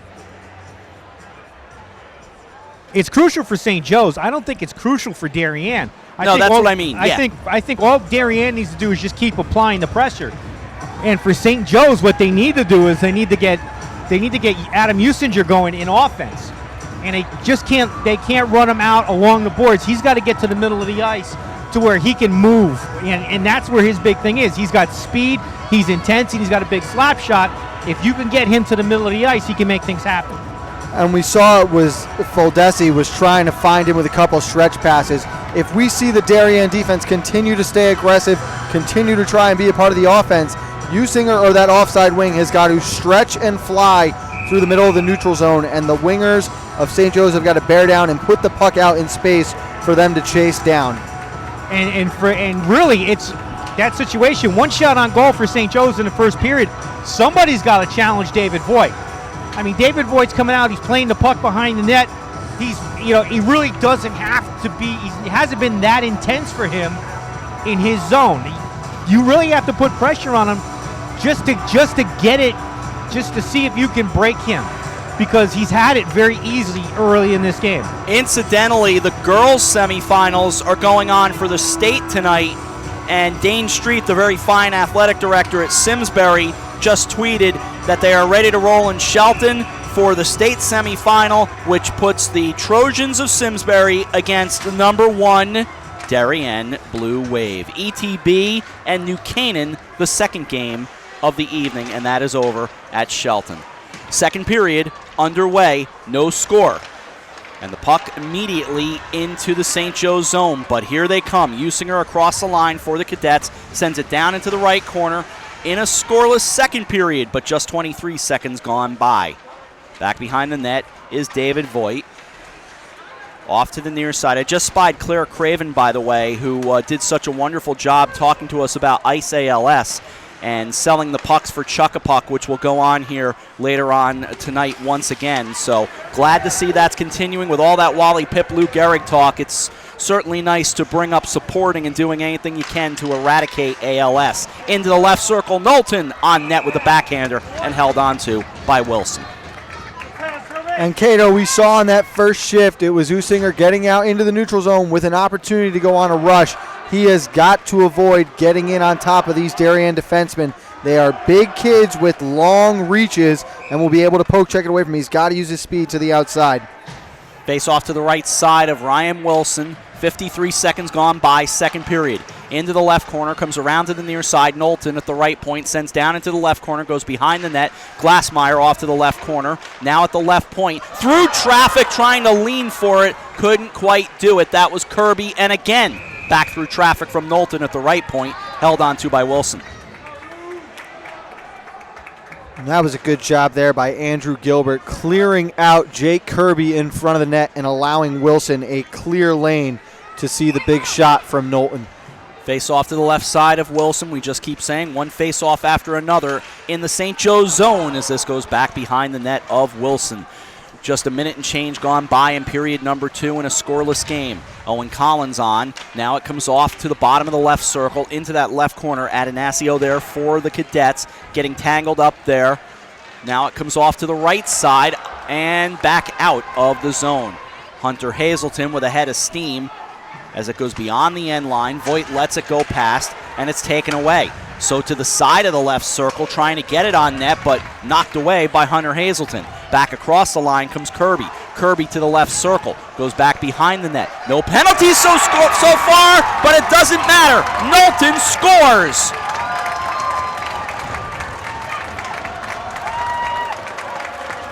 It's crucial for St. Joe's. I don't think it's crucial for Darien. That's what I mean. I think all Darien needs to do is just keep applying the pressure. And for St. Joe's, what they need to do is they need to get Adam Usinger going in offense. And they can't run him out along the boards. He's got to get to the middle of the ice to where he can move. And that's where his big thing is. He's got speed, he's intense, and he's got a big slap shot. If you can get him to the middle of the ice, he can make things happen. And we saw it was Foldesi was trying to find him with a couple stretch passes. If we see the Darien defense continue to stay aggressive, continue to try and be a part of the offense, Usinger or that offside wing has got to stretch and fly through the middle of the neutral zone, and the wingers of St. Joe's have got to bear down and put the puck out in space for them to chase down. And really, it's that situation. 1 shot on goal for St. Joe's in the first period. Somebody's got to challenge David Voigt. I mean, David Voigt's coming out. He's playing the puck behind the net. he really doesn't have to be. He hasn't been that intense for him in his zone. You really have to put pressure on him just to get it, just to see if you can break him, because he's had it very easily early in this game. Incidentally, the girls' semifinals are going on for the state tonight, and Dane Street, the very fine athletic director at Simsbury, just tweeted that they are ready to roll in Shelton for the state semifinal, which puts the Trojans of Simsbury against the number 1 Darien Blue Wave. ETB and New Canaan, the second game of the evening, and that is over at Shelton. Second period underway, no score. And the puck immediately into the St. Joe's zone, but here they come. Usinger across the line for the Cadets, sends it down into the right corner in a scoreless second period, but just 23 seconds gone by. Back behind the net is David Voigt. Off to the near side. I just spied Claire Craven, by the way, who did such a wonderful job talking to us about Ice ALS and selling the pucks for Chuck-a-Puck, which will go on here later on tonight once again. So glad to see that's continuing with all that Wally Pip, Lou Gehrig talk. It's certainly nice to bring up supporting and doing anything you can to eradicate ALS. Into the left circle, Knowlton on net with a backhander and held onto by Wilson. And Cato, we saw in that first shift, it was Usinger getting out into the neutral zone with an opportunity to go on a rush. He has got to avoid getting in on top of these Darien defensemen. They are big kids with long reaches and will be able to poke check it away from him. He's got to use his speed to the outside. Face off to the right side of Ryan Wilson. 53 seconds gone by, second period. Into the left corner, comes around to the near side. Knowlton at the right point, sends down into the left corner, goes behind the net. Glassmeyer off to the left corner, now at the left point. Through traffic, trying to lean for it. Couldn't quite do it. That was Kirby, and again, back through traffic from Knowlton at the right point, held onto by Wilson. And that was a good job there by Andrew Gilbert, clearing out Jake Kirby in front of the net and allowing Wilson a clear lane to see the big shot from Knowlton. Face off to the left side of Wilson. We just keep saying one face off after another in the St. Joe's zone as this goes back behind the net of Wilson. Just a minute and change gone by in period number 2 in a scoreless game. Owen Collins on. Now it comes off to the bottom of the left circle into that left corner. Atanasio there for the Cadets, getting tangled up there. Now it comes off to the right side and back out of the zone. Hunter Hazelton with a head of steam as it goes beyond the end line. Voigt lets it go past, and it's taken away. So to the side of the left circle, trying to get it on net, but knocked away by Hunter Hazelton. Back across the line comes Kirby. Kirby to the left circle, goes back behind the net. No penalties so far, but it doesn't matter. Knowlton scores.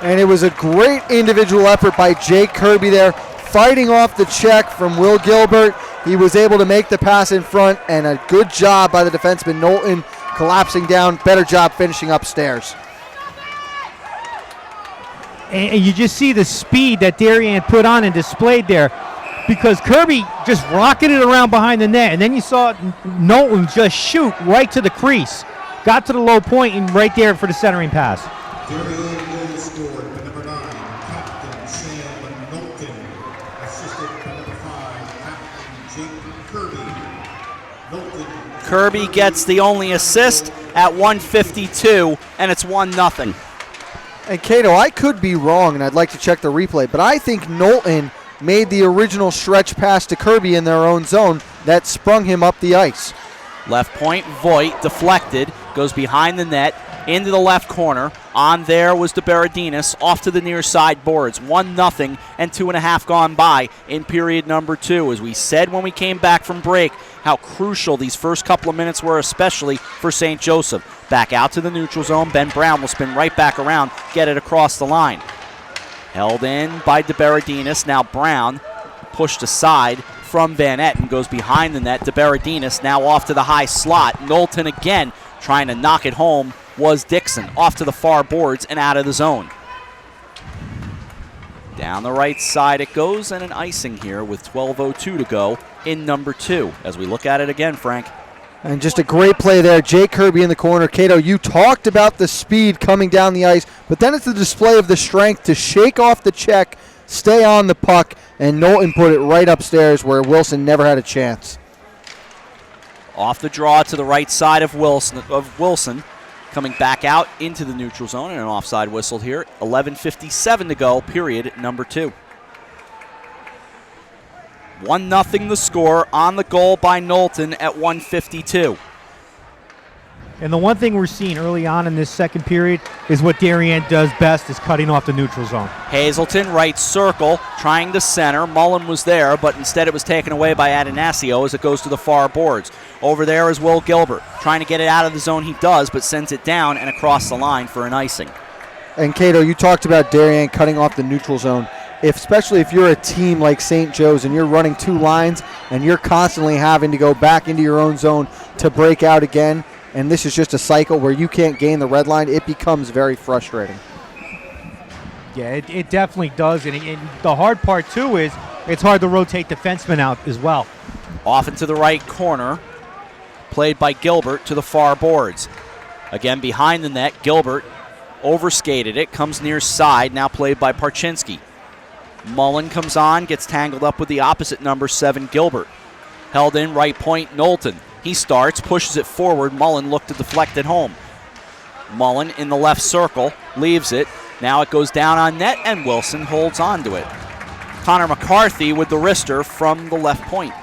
And it was a great individual effort by Jake Kirby there, fighting off the check from Will Gilbert. He was able to make the pass in front, and a good job by the defenseman Knowlton collapsing down. Better job finishing upstairs. And you just see the speed that Darien put on and displayed there, because Kirby just rocketed it around behind the net, and then you saw Knowlton just shoot right to the crease. Got to the low point and right there for the centering pass. Darien scored by number 9, Captain Sam Knowlton, assisted by number 5, Captain Jake Kirby. Knowlton. Kirby gets the only assist at 1:52, and it's 1-0. And Cato, I could be wrong, and I'd like to check the replay, but I think Knowlton made the original stretch pass to Kirby in their own zone that sprung him up the ice. Left point, Voigt, deflected, goes behind the net, into the left corner. On there was DeBerardinis, off to the near side boards. 1-0 and 2.5 gone by in period number 2. As we said when we came back from break, how crucial these first couple of minutes were, especially for St. Joseph. Back out to the neutral zone. Ben Brown will spin right back around, get it across the line. Held in by DeBerardinis. Now Brown pushed aside from Van Etten, goes behind the net. DeBerardinis now off to the high slot. Knowlton again trying to knock it home was Dixon, off to the far boards and out of the zone. Down the right side it goes, and an icing here with 12:02 to go in number 2. As we look at it again, Frank. And just a great play there. Jake Kirby in the corner. Cato, you talked about the speed coming down the ice, but then it's the display of the strength to shake off the check, stay on the puck, and Knowlton put it right upstairs where Wilson never had a chance. Off the draw to the right side of Wilson, coming back out into the neutral zone, and an offside whistle here. 11:57 to go, period number 2. 1-0 the score on the goal by Knowlton at 1:52. And the one thing we're seeing early on in this second period is what Darien does best, is cutting off the neutral zone. Hazelton, right circle, trying to center. Mullen was there, but instead it was taken away by Adanasio as it goes to the far boards. Over there is Will Gilbert, trying to get it out of the zone. He does, but sends it down and across the line for an icing. And Cato, you talked about Darien cutting off the neutral zone. Especially if you're a team like St. Joe's and you're running 2 lines and you're constantly having to go back into your own zone to break out again, and this is just a cycle where you can't gain the red line, it becomes very frustrating. Yeah, it definitely does. And the hard part, too, is it's hard to rotate defensemen out as well. Off into the right corner, played by Gilbert to the far boards. Again, behind the net, Gilbert overskated it, comes near side, now played by Parchinski. Mullen comes on, gets tangled up with the opposite number 7, Gilbert. Held in right point, Knowlton. He starts, pushes it forward. Mullen looked to deflect it home. Mullen in the left circle, leaves it. Now it goes down on net, and Wilson holds on to it. Connor McCarthy with the wrister from the left point.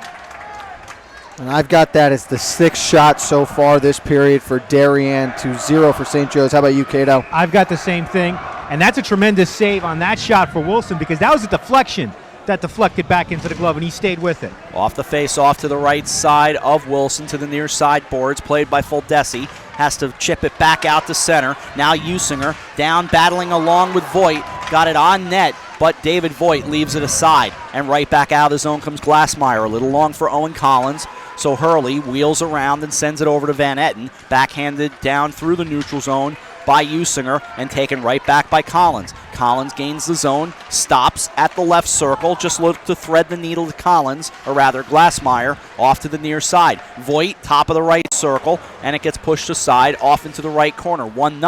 And I've got that as the 6th shot so far this period for Darien to 0 for St. Joe's. How about you, Cato? I've got the same thing. And that's a tremendous save on that shot for Wilson, because that was a deflection that deflected back into the glove, and he stayed with it. Off the face-off to the right side of Wilson to the near side boards, played by Foldesi. Has to chip it back out to center. Now Usinger down, battling along with Voigt. Got it on net, but David Voigt leaves it aside. And right back out of the zone comes Glassmeyer. A little long for Owen Collins. So Hurley wheels around and sends it over to Van Etten. Backhanded down through the neutral zone by Usinger and taken right back by Collins. Collins gains the zone, stops at the left circle, just look to thread the needle to Collins, or rather Glassmeyer, off to the near side. Voigt, top of the right circle, and it gets pushed aside off into the right corner. 1-0,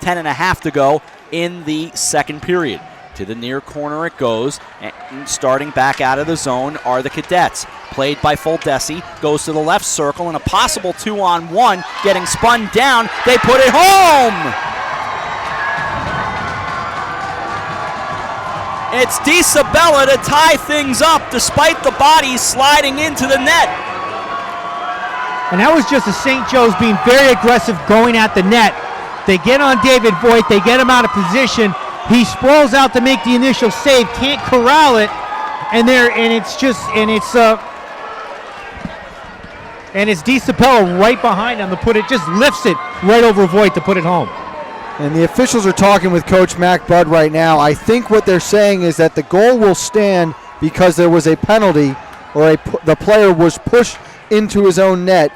10.5 to go in the second period. To the near corner it goes, and starting back out of the zone are the Cadets. Played by Foldesi, goes to the left circle, and a possible 2-on-1, getting spun down. They put it home! It's DiSabella to tie things up, despite the bodies sliding into the net. And that was just a St. Joe's being very aggressive going at the net. They get on David Voigt, they get him out of position. He sprawls out to make the initial save, can't corral it, and it's DiSabella right behind him to put it, just lifts it right over Voigt to put it home. And the officials are talking with Coach Mac Budd right now. I think what they're saying is that the goal will stand because there was a penalty, or the player was pushed into his own net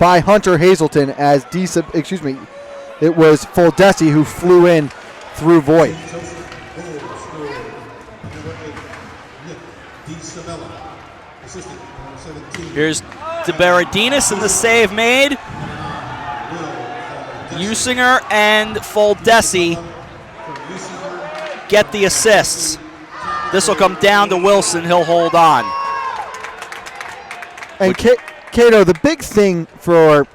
by Hunter Hazelton as it was Foldesi who flew in through Voigt. Here's DeBerardinis and the save made. Usinger and Foldesi get the assists. This will come down to Wilson. He'll hold on. And Cato, the big thing for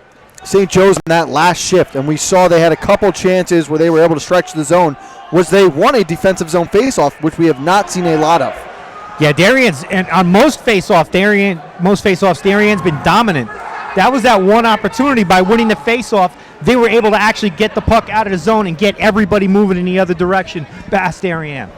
St. Joe's in that last shift, and we saw they had a couple chances where they were able to stretch the zone, was they won a defensive zone faceoff, which we have not seen a lot of. Yeah, Darien's, and on most faceoffs, Darien's been dominant. That was that one opportunity. By winning the faceoff, they were able to actually get the puck out of the zone and get everybody moving in the other direction past Darien.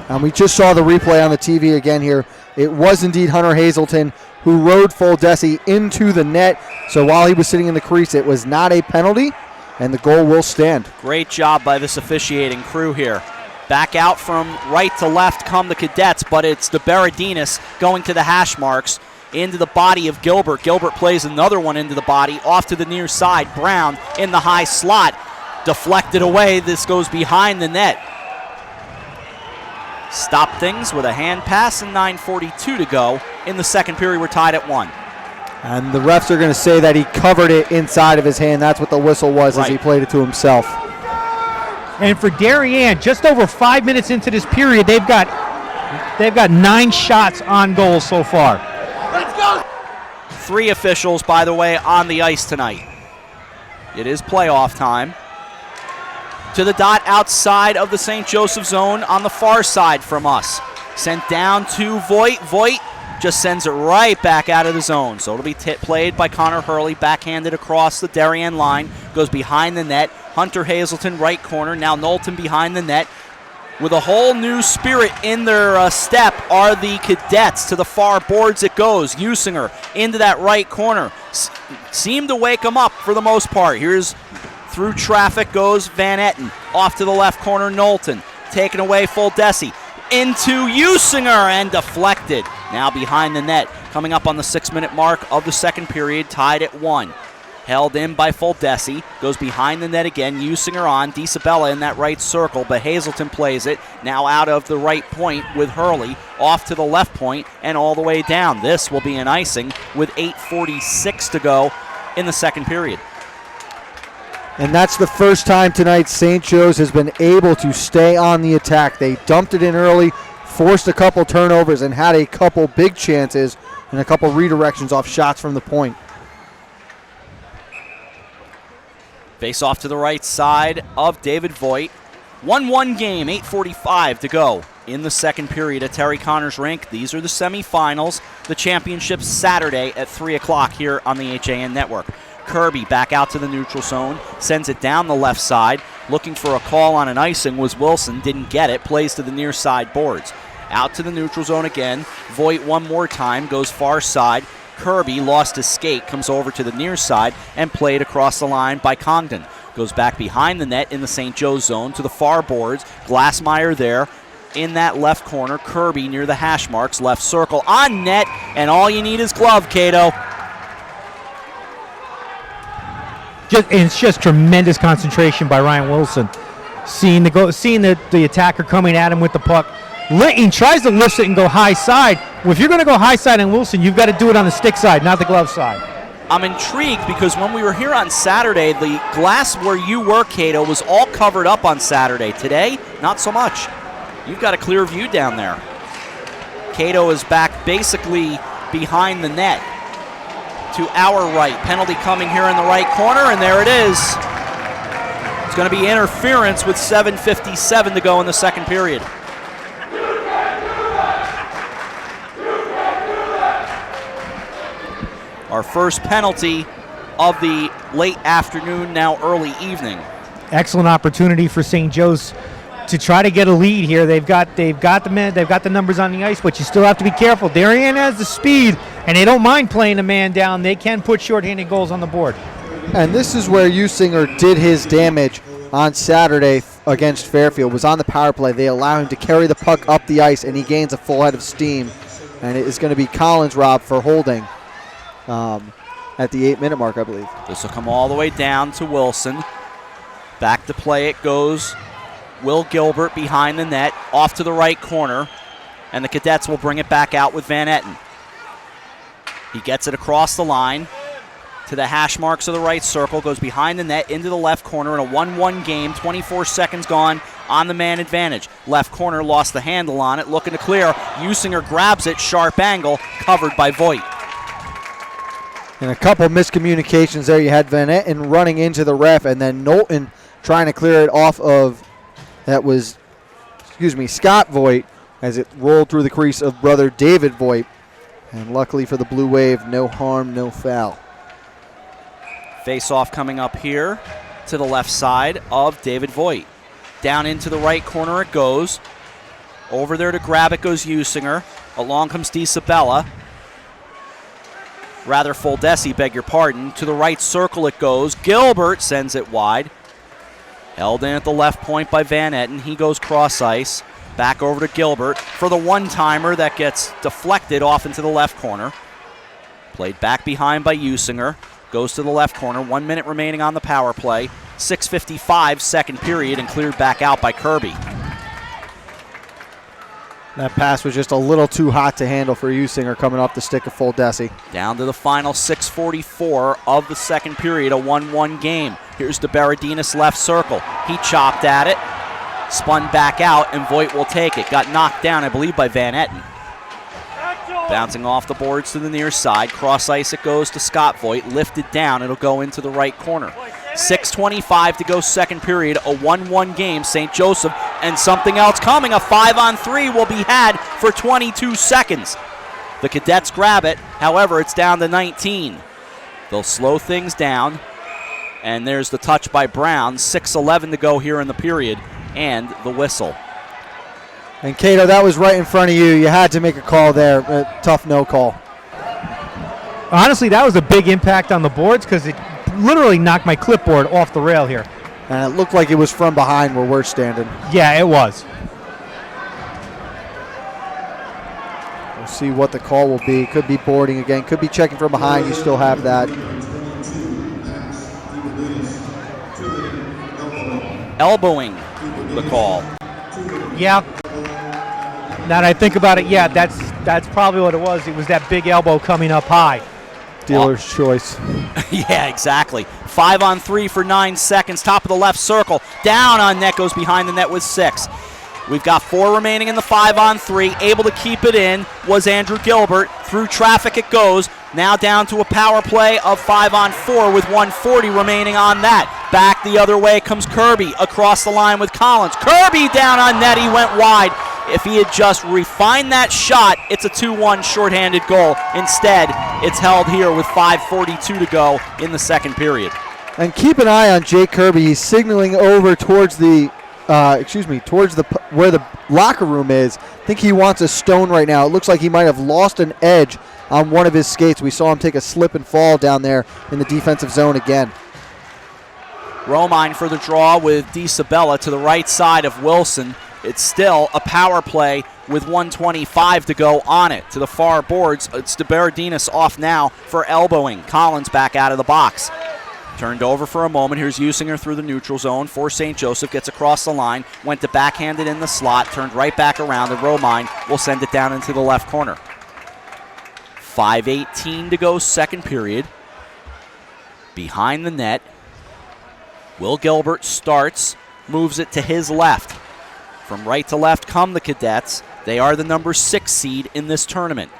And we just saw the replay on the TV again here. It was indeed Hunter Hazelton who rode Foldesi into the net. So while he was sitting in the crease, it was not a penalty, and the goal will stand. Great job by this officiating crew here. Back out from right to left come the Cadets, but it's DeBerardinis going to the hash marks into the body of Gilbert. Gilbert plays another one into the body, off to the near side. Brown in the high slot, deflected away. This goes behind the net. Stop things with a hand pass and 9:42 to go. In the second period, we're tied at 1. And the refs are going to say that he covered it inside of his hand. That's what the whistle was, as he played it to himself. And for Darien, just over 5 minutes into this period, they've got They've got 9 shots on goal so far. 3 officials, by the way, on the ice tonight. It is playoff time. To the dot outside of the St. Joseph zone on the far side from us. Sent down to Voigt. Voigt just sends it right back out of the zone. So it'll be played by Connor Hurley, backhanded across the Darien line. Goes behind the net. Hunter Hazelton, right corner. Now Knowlton behind the net. With a whole new spirit in their step are the cadets. To the far boards it goes. Usinger into that right corner. Seemed to wake them up for the most part. Here's through traffic goes Van Etten. Off to the left corner, Knowlton. Taken away, Fuldesi. Into Usinger and deflected. Now behind the net. Coming up on the 6-minute mark of the second period, tied at 1. Held in by Fuldesi. Goes behind the net again. Usinger on. DiSabella in that right circle, but Hazelton plays it. Now out of the right point with Hurley. Off to the left point and all the way down. This will be an icing with 8:46 to go in the second period. And that's the first time tonight St. Joe's has been able to stay on the attack. They dumped it in early, forced a couple turnovers, and had a couple big chances and a couple redirections off shots from the point. Face off to the right side of David Voigt. 1-1 game, 8:45 to go in the second period at Terry Conners Rink. These are the semifinals. The championship Saturday at 3 o'clock here on the HAN network. Kirby back out to the neutral zone, sends it down the left side. Looking for a call on an icing was Wilson, didn't get it, plays to the near side boards. Out to the neutral zone again. Voigt one more time, goes far side. Kirby lost his skate, comes over to the near side and played across the line by Congdon. Goes back behind the net in the St. Joe's zone to the far boards. Glassmeyer there in that left corner. Kirby near the hash marks, left circle on net, and all you need is glove, Cato. It's just tremendous concentration by Ryan Wilson. Seeing the attacker coming at him with the puck. He tries to lift it and go high side. Well, if you're going to go high side on Wilson, you've got to do it on the stick side, not the glove side. I'm intrigued because when we were here on Saturday, the glass where you were, Cato, was all covered up on Saturday. Today, not so much. You've got a clear view down there. Cato is back basically behind the net to our right. Penalty coming here in the right corner, and there it is. It's going to be interference with 7:57 to go in the second period. Our first penalty of the late afternoon, now early evening. Excellent opportunity for St. Joe's to try to get a lead here. They've got the numbers on the ice, but you still have to be careful. Darien has the speed, and they don't mind playing a man down. They can put shorthanded goals on the board. And this is where Usinger did his damage on Saturday against Fairfield. Was on the power play. They allow him to carry the puck up the ice, and he gains a full head of steam. And it is going to be Collins, Rob, for holding at the 8-minute mark, I believe. This will come all the way down to Wilson. Back to play it goes Will Gilbert behind the net, off to the right corner, and the Cadets will bring it back out with Van Etten. He gets it across the line to the hash marks of the right circle, goes behind the net into the left corner in a 1-1 game, 24 seconds gone on the man advantage. Left corner lost the handle on it, looking to clear. Usinger grabs it, sharp angle, covered by Voigt. And a couple miscommunications there. You had Van Etten running into the ref, and then Knowlton trying to clear it off of, Scott Voigt, as it rolled through the crease of brother David Voigt. And luckily for the Blue Wave, no harm, no foul. Face-off coming up here to the left side of David Voigt. Down into the right corner it goes. Over there to grab it goes Usinger. Along comes DiSabella. Fuldesi, beg your pardon. To the right circle it goes. Gilbert sends it wide. Held in at the left point by Van Etten. He goes cross ice. Back over to Gilbert for the one-timer that gets deflected off into the left corner. Played back behind by Usinger. Goes to the left corner. 1 minute remaining on the power play. 6:55 second period and cleared back out by Kirby. That pass was just a little too hot to handle for Usinger coming off the stick of Fuldesi. Down to the final 6:44 of the second period, a 1-1 game. Here's the Berardinis left circle. He chopped at it. Spun back out, and Voigt will take it. Got knocked down, I believe, by Van Etten. Bouncing off the boards to the near side. Cross ice it goes to Scott Voigt. Lifted down. It'll go into the right corner. 6:25 to go second period. A 1-1 game. St. Joseph and something else coming. A 5-on-3 will be had for 22 seconds. The Cadets grab it. However, it's down to 19. They'll slow things down. And there's the touch by Brown. 6:11 to go here in the period. And the whistle. And Cato, that was right in front of you. You had to make a call there. A tough no call. Honestly, that was a big impact on the boards because it literally knocked my clipboard off the rail here. And it looked like it was from behind where we're standing. Yeah, it was. We'll see what the call will be. Could be boarding again. Could be checking from behind. You still have that. Elbowing the call. Yeah. Now that I think about it, yeah, that's probably what it was. It was that big elbow coming up high. Dealer's choice. Yeah, exactly. 5-on-3 for 9 seconds. Top of the left circle. Down on net, goes behind the net with 6. We've got 4 remaining in the 5-on-3. Able to keep it in was Andrew Gilbert. Through traffic it goes. Now down to a power play of 5-on-4 with 1:40 remaining on that. Back the other way comes Kirby across the line with Collins. Kirby down on net. He went wide. If he had just refined that shot, it's a 2-1 shorthanded goal. Instead, it's held here with 5:42 to go in the second period. And keep an eye on Jake Kirby. He's signaling over towards the, where the locker room is. I think he wants a stone right now. It looks like he might have lost an edge on one of his skates. We saw him take a slip and fall down there in the defensive zone again. Romine for the draw with DiSabella to the right side of Wilson. It's still a power play with 1:25 to go on it. To the far boards, it's DeBerardinis off now for elbowing. Collins back out of the box. Turned over for a moment. Here's Usinger through the neutral zone for St. Joseph. Gets across the line. Went to backhand it in the slot. Turned right back around. And Romine will send it down into the left corner. 5:18 to go second period. Behind the net. Will Gilbert starts. Moves it to his left. From right to left come the Cadets. They are the number 6 seed in this tournament.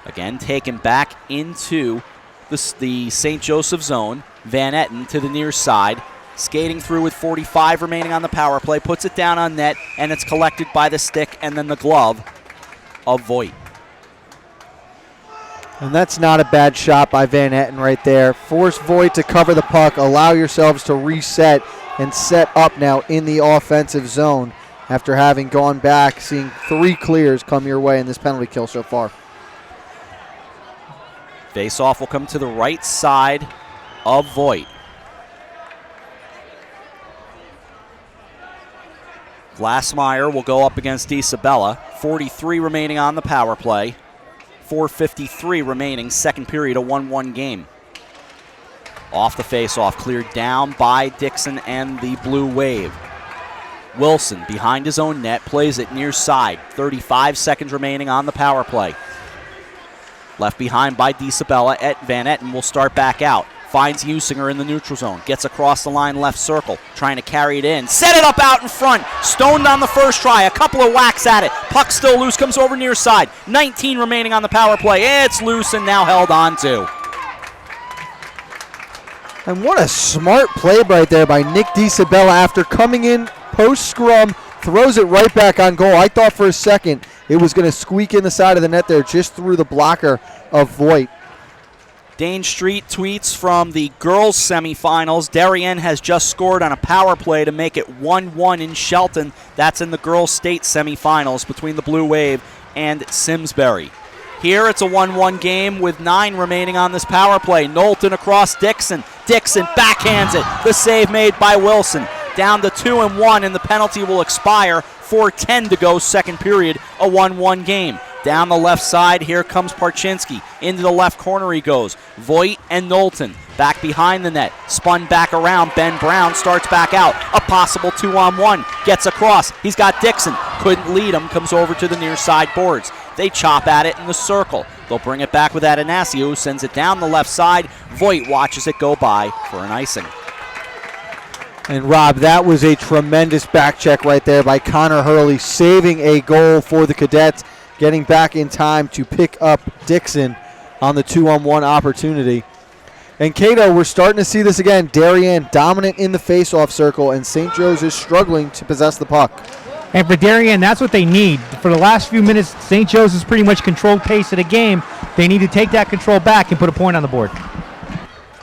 Again, taken back into the St. Joseph zone. Van Etten to the near side. Skating through with 45 remaining on the power play. Puts it down on net, and it's collected by the stick and then the glove of Voigt. And that's not a bad shot by Van Etten right there. Force Voigt to cover the puck. Allow yourselves to reset and set up now in the offensive zone after having gone back, seeing 3 clears come your way in this penalty kill so far. Face-off will come to the right side of Voigt. Glassmeyer will go up against DiSabella. 43 remaining on the power play. 4:53 remaining, second period, a 1-1 game. Off the face-off, cleared down by Dixon and the Blue Wave. Wilson behind his own net, plays it near side. 35 seconds remaining on the power play. Left behind by DiSabella. Van Etten will start back out. Finds Usinger in the neutral zone. Gets across the line left circle. Trying to carry it in. Set it up out in front. Stoned on the first try. A couple of whacks at it. Puck still loose. Comes over near side. 19 remaining on the power play. It's loose and now held on to. And what a smart play right there by Nick DiSabella after coming in post-scrum. Throws it right back on goal. I thought for a second it was going to squeak in the side of the net there just through the blocker of Voigt. Dane Street tweets from the girls' semifinals. Darien has just scored on a power play to make it 1-1 in Shelton. That's in the girls' state semifinals between the Blue Wave and Simsbury. Here it's a 1-1 game with 9 remaining on this power play. Knowlton across Dixon. Dixon backhands it. The save made by Wilson. Down to 2-1, and the penalty will expire. 4:10 to go second period, a 1-1 game. Down the left side, here comes Parchinsky. Into the left corner he goes. Voigt and Knowlton back behind the net. Spun back around. Ben Brown starts back out. A possible 2-on-1. Gets across. He's got Dixon. Couldn't lead him. Comes over to the near side boards. They chop at it in the circle. They'll bring it back with Atanasio, who sends it down the left side. Voigt watches it go by for an icing. And Rob, that was a tremendous back check right there by Connor Hurley, saving a goal for the Cadets, getting back in time to pick up Dixon on the 2-on-1 opportunity. And Cato, we're starting to see this again. Darien dominant in the face-off circle, and St. Joe's is struggling to possess the puck. And for Darien, that's what they need. For the last few minutes, St. Joe's has pretty much controlled pace of the game. They need to take that control back and put a point on the board.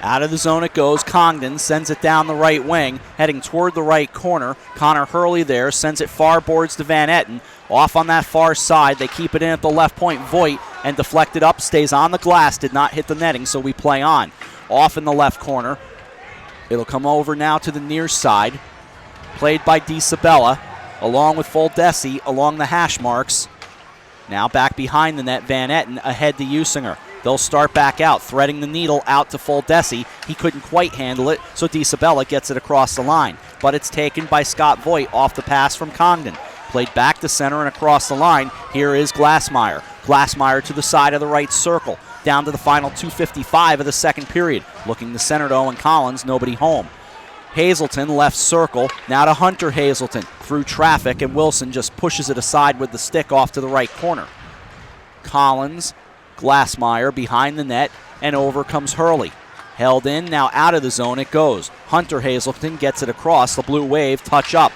Out of the zone it goes. Congdon sends it down the right wing, heading toward the right corner. Connor Hurley there sends it far boards to Van Etten. Off on that far side, they keep it in at the left point. Voigt and deflected up, stays on the glass, did not hit the netting, so we play on. Off in the left corner. It'll come over now to the near side. Played by DiSabella, along with Foldesi along the hash marks. Now back behind the net, Van Etten ahead to Usinger. They'll start back out, threading the needle out to Foldesi. He couldn't quite handle it, so DiSabella gets it across the line. But it's taken by Scott Voigt off the pass from Congdon. Played back to center and across the line. Here is Glassmeyer. Glassmeyer to the side of the right circle. Down to the final 2:55 of the second period. Looking to center to Owen Collins, nobody home. Hazelton, left circle. Now to Hunter Hazelton. Through traffic, and Wilson just pushes it aside with the stick off to the right corner. Collins, Glassmeyer behind the net, and over comes Hurley. Held in, now out of the zone it goes. Hunter Hazelton gets it across. The Blue Wave touch up.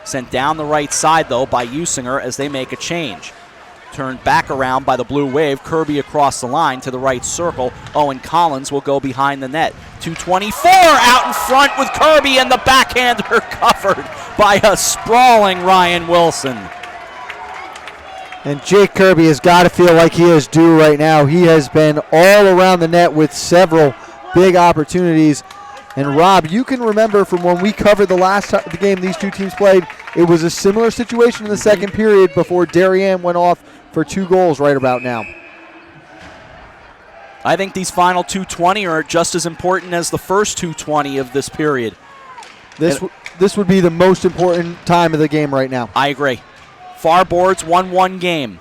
Sent down the right side, though, by Usinger as they make a change. Turned back around by the Blue Wave. Kirby across the line to the right circle. Owen Collins will go behind the net. 2:24 out in front with Kirby, and the backhander covered by a sprawling Ryan Wilson. And Jake Kirby has got to feel like he is due right now. He has been all around the net with several big opportunities. And Rob, you can remember from when we covered the game these two teams played, it was a similar situation in the second period before Darien went off for 2 goals right about now. I think these final 2:20 are just as important as the first 2:20 of this period. This would be the most important time of the game right now. I agree. Far boards, 1-1 game.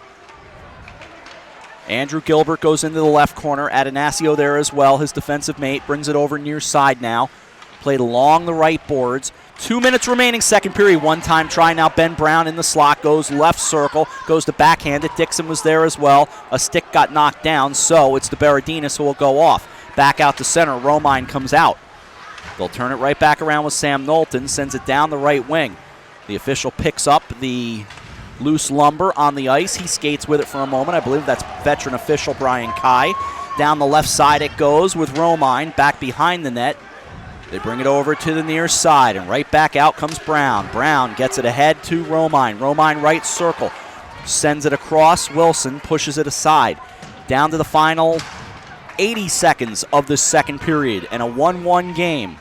Andrew Gilbert goes into the left corner. Atanasio there as well. His defensive mate brings it over near side now. Played along the right boards. 2 minutes remaining, second period. One-time try now. Ben Brown in the slot goes left circle. Goes to backhand it. Dixon was there as well. A stick got knocked down, so it's the Berardinis who will go off. Back out to center. Romine comes out. They'll turn it right back around with Sam Knowlton. Sends it down the right wing. The official picks up the loose lumber on the ice. He skates with it for a moment. I believe that's veteran official Brian Kai. Down the left side it goes with Romine back behind the net. They bring it over to the near side, and right back out comes Brown. Brown gets it ahead to Romine. Romine right circle. Sends it across. Wilson pushes it aside. Down to the final 80 seconds of the second period, and a 1-1 game.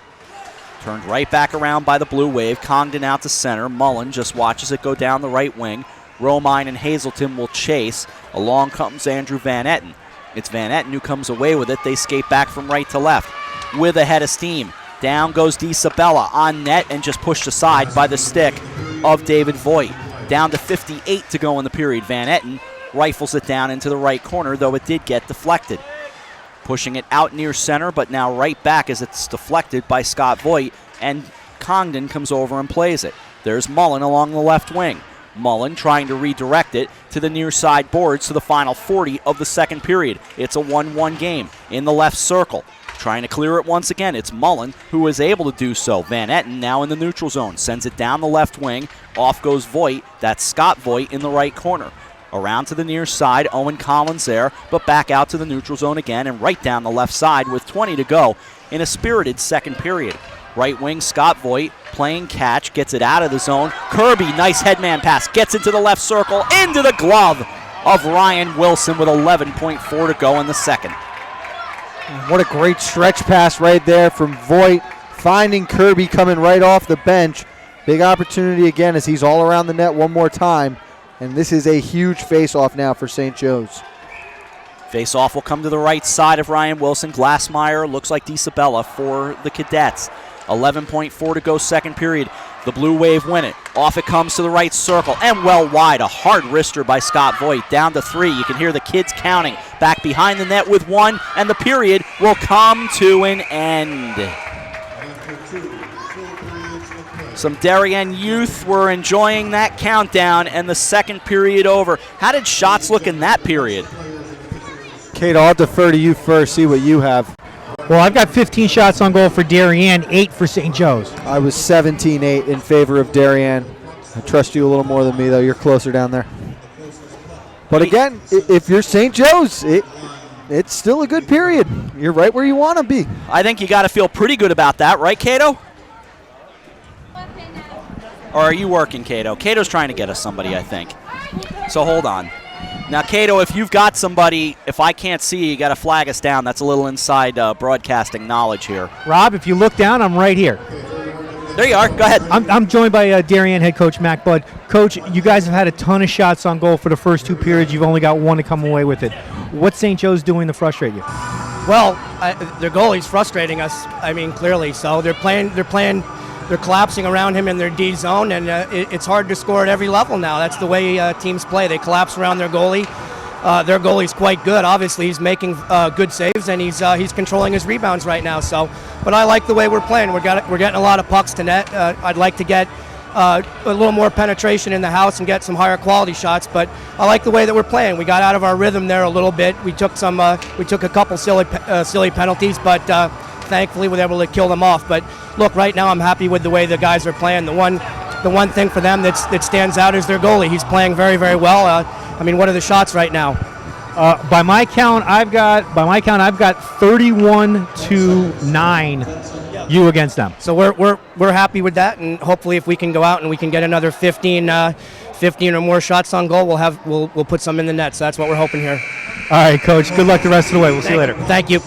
Turned right back around by the Blue Wave. Congdon out to center. Mullen just watches it go down the right wing. Romine and Hazelton will chase. Along comes Andrew Van Etten. It's Van Etten who comes away with it. They skate back from right to left with a head of steam. Down goes DiSabella on net and just pushed aside by the stick of David Voigt. Down to 58 to go in the period. Van Etten rifles it down into the right corner, though it did get deflected. Pushing it out near center, but now right back as it's deflected by Scott Voigt, and Congdon comes over and plays it. There's Mullen along the left wing. Mullen trying to redirect it to the near side boards to the final 40 of the second period. It's a 1-1 game in the left circle. Trying to clear it once again. It's Mullen who is able to do so. Van Etten now in the neutral zone. Sends it down the left wing. Off goes Voigt. That's Scott Voigt in the right corner. Around to the near side, Owen Collins there, but back out to the neutral zone again and right down the left side with 20 to go in a spirited second period. Right wing, Scott Voigt playing catch, gets it out of the zone. Kirby, nice headman pass, gets into the left circle, into the glove of Ryan Wilson with 11.4 to go in the second. What a great stretch pass right there from Voigt, finding Kirby coming right off the bench. Big opportunity again as he's all around the net one more time. And this is a huge face-off now for St. Joe's. Face-off will come to the right side of Ryan Wilson. Glassmeyer looks like DiSabella for the Cadets. 11.4 to go second period. The Blue Wave win it. Off it comes to the right circle and well wide. A hard wrister by Scott Voigt. Down to 3. You can hear the kids counting. Back behind the net with 1, and the period will come to an end. After 2 full periods Some Darien youth were enjoying that countdown and the second period over. How did shots look in that period? Kate, I'll defer to you first, see what you have. Well, I've got 15 shots on goal for Darien, 8 for St. Joe's. I was 17-8 in favor of Darien. I trust you a little more than me, though. You're closer down there. But again, if you're St. Joe's, it's still a good period. You're right where you want to be. I think you got to feel pretty good about that, right, Cato? Or are you working, Cato? Cato's trying to get us somebody, I think. So hold on. Now, Cato, if you've got somebody, if I can't see, you got to flag us down. That's a little inside broadcasting knowledge here. Rob, if you look down, I'm right here. There you are. Go ahead. I'm joined by Darien head coach Mac Budd. Coach, you guys have had a ton of shots on goal for the first 2 periods. You've only got 1 to come away with it. What's St. Joe's doing to frustrate you? Well, their goalie's frustrating us. I mean, clearly. So they're collapsing around him in their D zone, and it's hard to score at every level now. That's the way teams play. They collapse around their goalie. Their goalie's quite good. Obviously, he's making good saves, and he's controlling his rebounds right now. So, but I like the way we're playing. We're getting a lot of pucks to net. I'd like to get a little more penetration in the house and get some higher quality shots. But I like the way that we're playing. We got out of our rhythm there a little bit. We took a couple silly penalties, but thankfully we were able to kill them off. But look, right now I'm happy with the way the guys are playing. The one thing for them that stands out is their goalie. He's playing very, very well. I mean, what are the shots right now? By my count, I've got 31-9. You against them. So we're happy with that, and hopefully if we can go out and we can get another 15 or more shots on goal, we'll put some in the net. So that's what we're hoping here. All right, Coach. Good luck the rest of the way. We'll see you later. Thank you.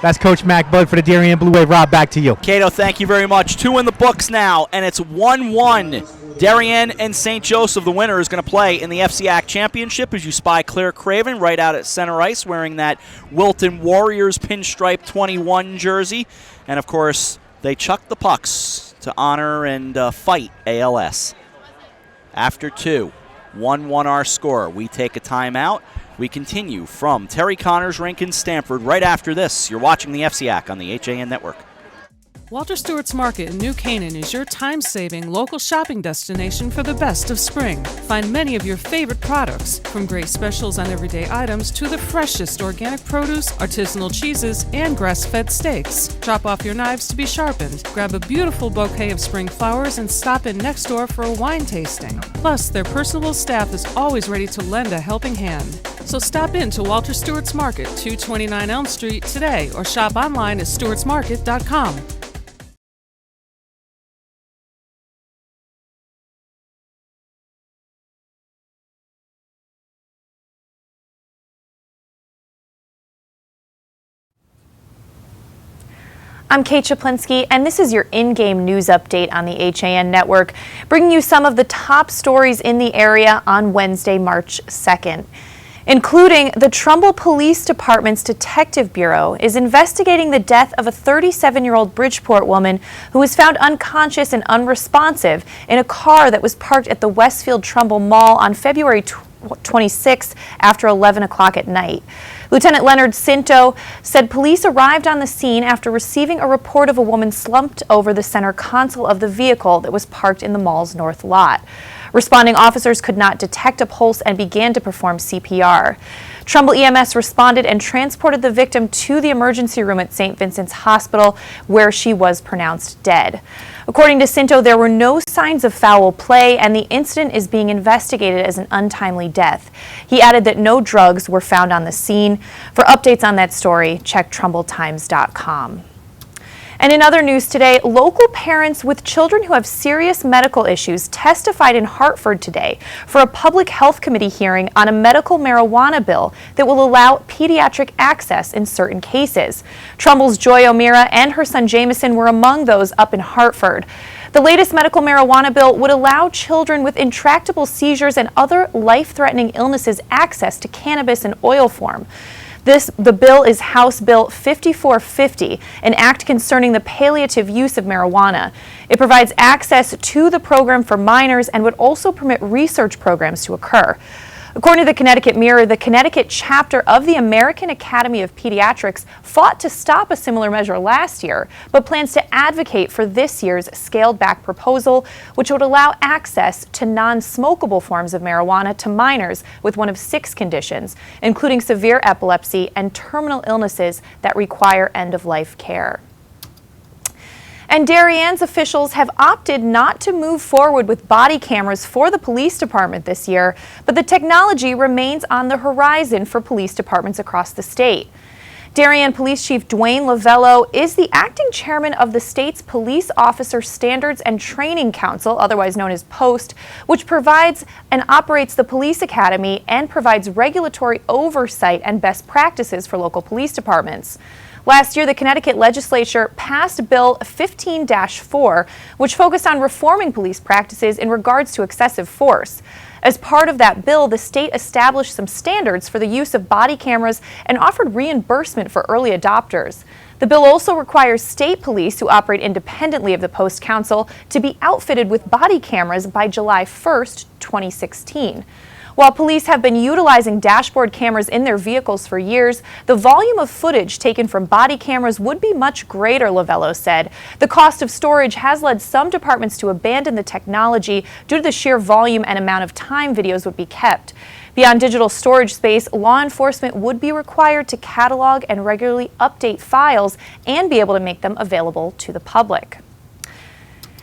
That's Coach Mac Budd for the Darien Blue Wave. Rob, back to you. Cato, thank you very much. 2 in the books now, and it's 1-1. Darien and St. Joseph, the winner, is going to play in the FCIAC Championship as you spy Claire Craven right out at center ice wearing that Wilton Warriors pinstripe 21 jersey. And, of course, they chuck the pucks to honor and fight ALS. After 2, 1-1 our score. We take a timeout. We continue from Terry Conners Rink in Stamford right after this. You're watching the FCIAC on the HAN Network. Walter Stewart's Market in New Canaan is your time-saving local shopping destination for the best of spring. Find many of your favorite products, from great specials on everyday items to the freshest organic produce, artisanal cheeses, and grass-fed steaks. Drop off your knives to be sharpened, grab a beautiful bouquet of spring flowers, and stop in next door for a wine tasting. Plus, their personable staff is always ready to lend a helping hand. So stop in to Walter Stewart's Market, 229 Elm Street today, or shop online at stewartsmarket.com. I'm Kate Chaplinsky, and this is your in-game news update on the HAN Network, bringing you some of the top stories in the area on Wednesday, March 2nd. Including the Trumbull Police Department's Detective Bureau is investigating the death of a 37-year-old Bridgeport woman who was found unconscious and unresponsive in a car that was parked at the Westfield Trumbull Mall on February 26th after 11 o'clock at night. Lieutenant Leonard Cinto said police arrived on the scene after receiving a report of a woman slumped over the center console of the vehicle that was parked in the mall's north lot. Responding officers could not detect a pulse and began to perform CPR. Trumbull EMS responded and transported the victim to the emergency room at St. Vincent's Hospital, where she was pronounced dead. According to Cinto, there were no signs of foul play, and the incident is being investigated as an untimely death. He added that no drugs were found on the scene. For updates on that story, check TrumbullTimes.com. And in other news today, local parents with children who have serious medical issues testified in Hartford today for a public health committee hearing on a medical marijuana bill that will allow pediatric access in certain cases. Trumbull's Joy O'Meara and her son Jameson were among those up in Hartford. The latest medical marijuana bill would allow children with intractable seizures and other life-threatening illnesses access to cannabis in oil form. The bill is House Bill 5450, an act concerning the palliative use of marijuana. It provides access to the program for minors and would also permit research programs to occur. According to the Connecticut Mirror, the Connecticut chapter of the American Academy of Pediatrics fought to stop a similar measure last year, but plans to advocate for this year's scaled-back proposal, which would allow access to non-smokable forms of marijuana to minors with one of 6 conditions, including severe epilepsy and terminal illnesses that require end-of-life care. And Darien's officials have opted not to move forward with body cameras for the police department this year, but the technology remains on the horizon for police departments across the state. Darien Police Chief Dwayne Lavello is the acting chairman of the state's Police Officer Standards and Training Council, otherwise known as POST, which provides and operates the police academy and provides regulatory oversight and best practices for local police departments. Last year, the Connecticut legislature passed Bill 15-4, which focused on reforming police practices in regards to excessive force. As part of that bill, the state established some standards for the use of body cameras and offered reimbursement for early adopters. The bill also requires state police who operate independently of the Post Council to be outfitted with body cameras by July 1st, 2016. While police have been utilizing dashboard cameras in their vehicles for years, the volume of footage taken from body cameras would be much greater, Lavello said. The cost of storage has led some departments to abandon the technology due to the sheer volume and amount of time videos would be kept. Beyond digital storage space, law enforcement would be required to catalog and regularly update files and be able to make them available to the public.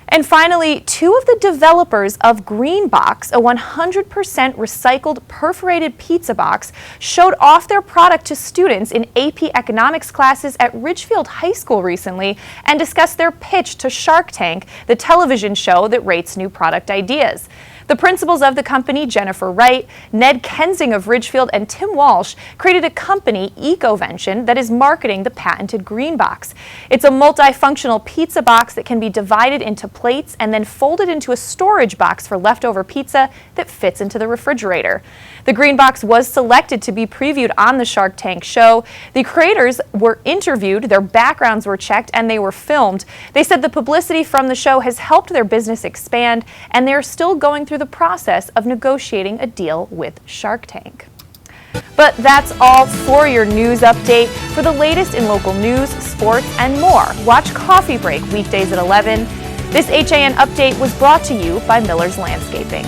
And finally, 2 of the developers of Green Box, a 100% recycled perforated pizza box, showed off their product to students in AP economics classes at Ridgefield High School recently and discussed their pitch to Shark Tank, the television show that rates new product ideas. The principals of the company, Jennifer Wright, Ned Kensing of Ridgefield, and Tim Walsh, created a company, Ecovention, that is marketing the patented Green Box. It's a multifunctional pizza box that can be divided into plates and then folded into a storage box for leftover pizza that fits into the refrigerator. The Green Box was selected to be previewed on the Shark Tank show. The creators were interviewed, their backgrounds were checked, and they were filmed. They said the publicity from the show has helped their business expand, and they're still going through the process of negotiating a deal with Shark Tank. But that's all for your news update. For the latest in local news, sports, and more, watch Coffee Break weekdays at 11. This HAN update was brought to you by Miller's Landscaping.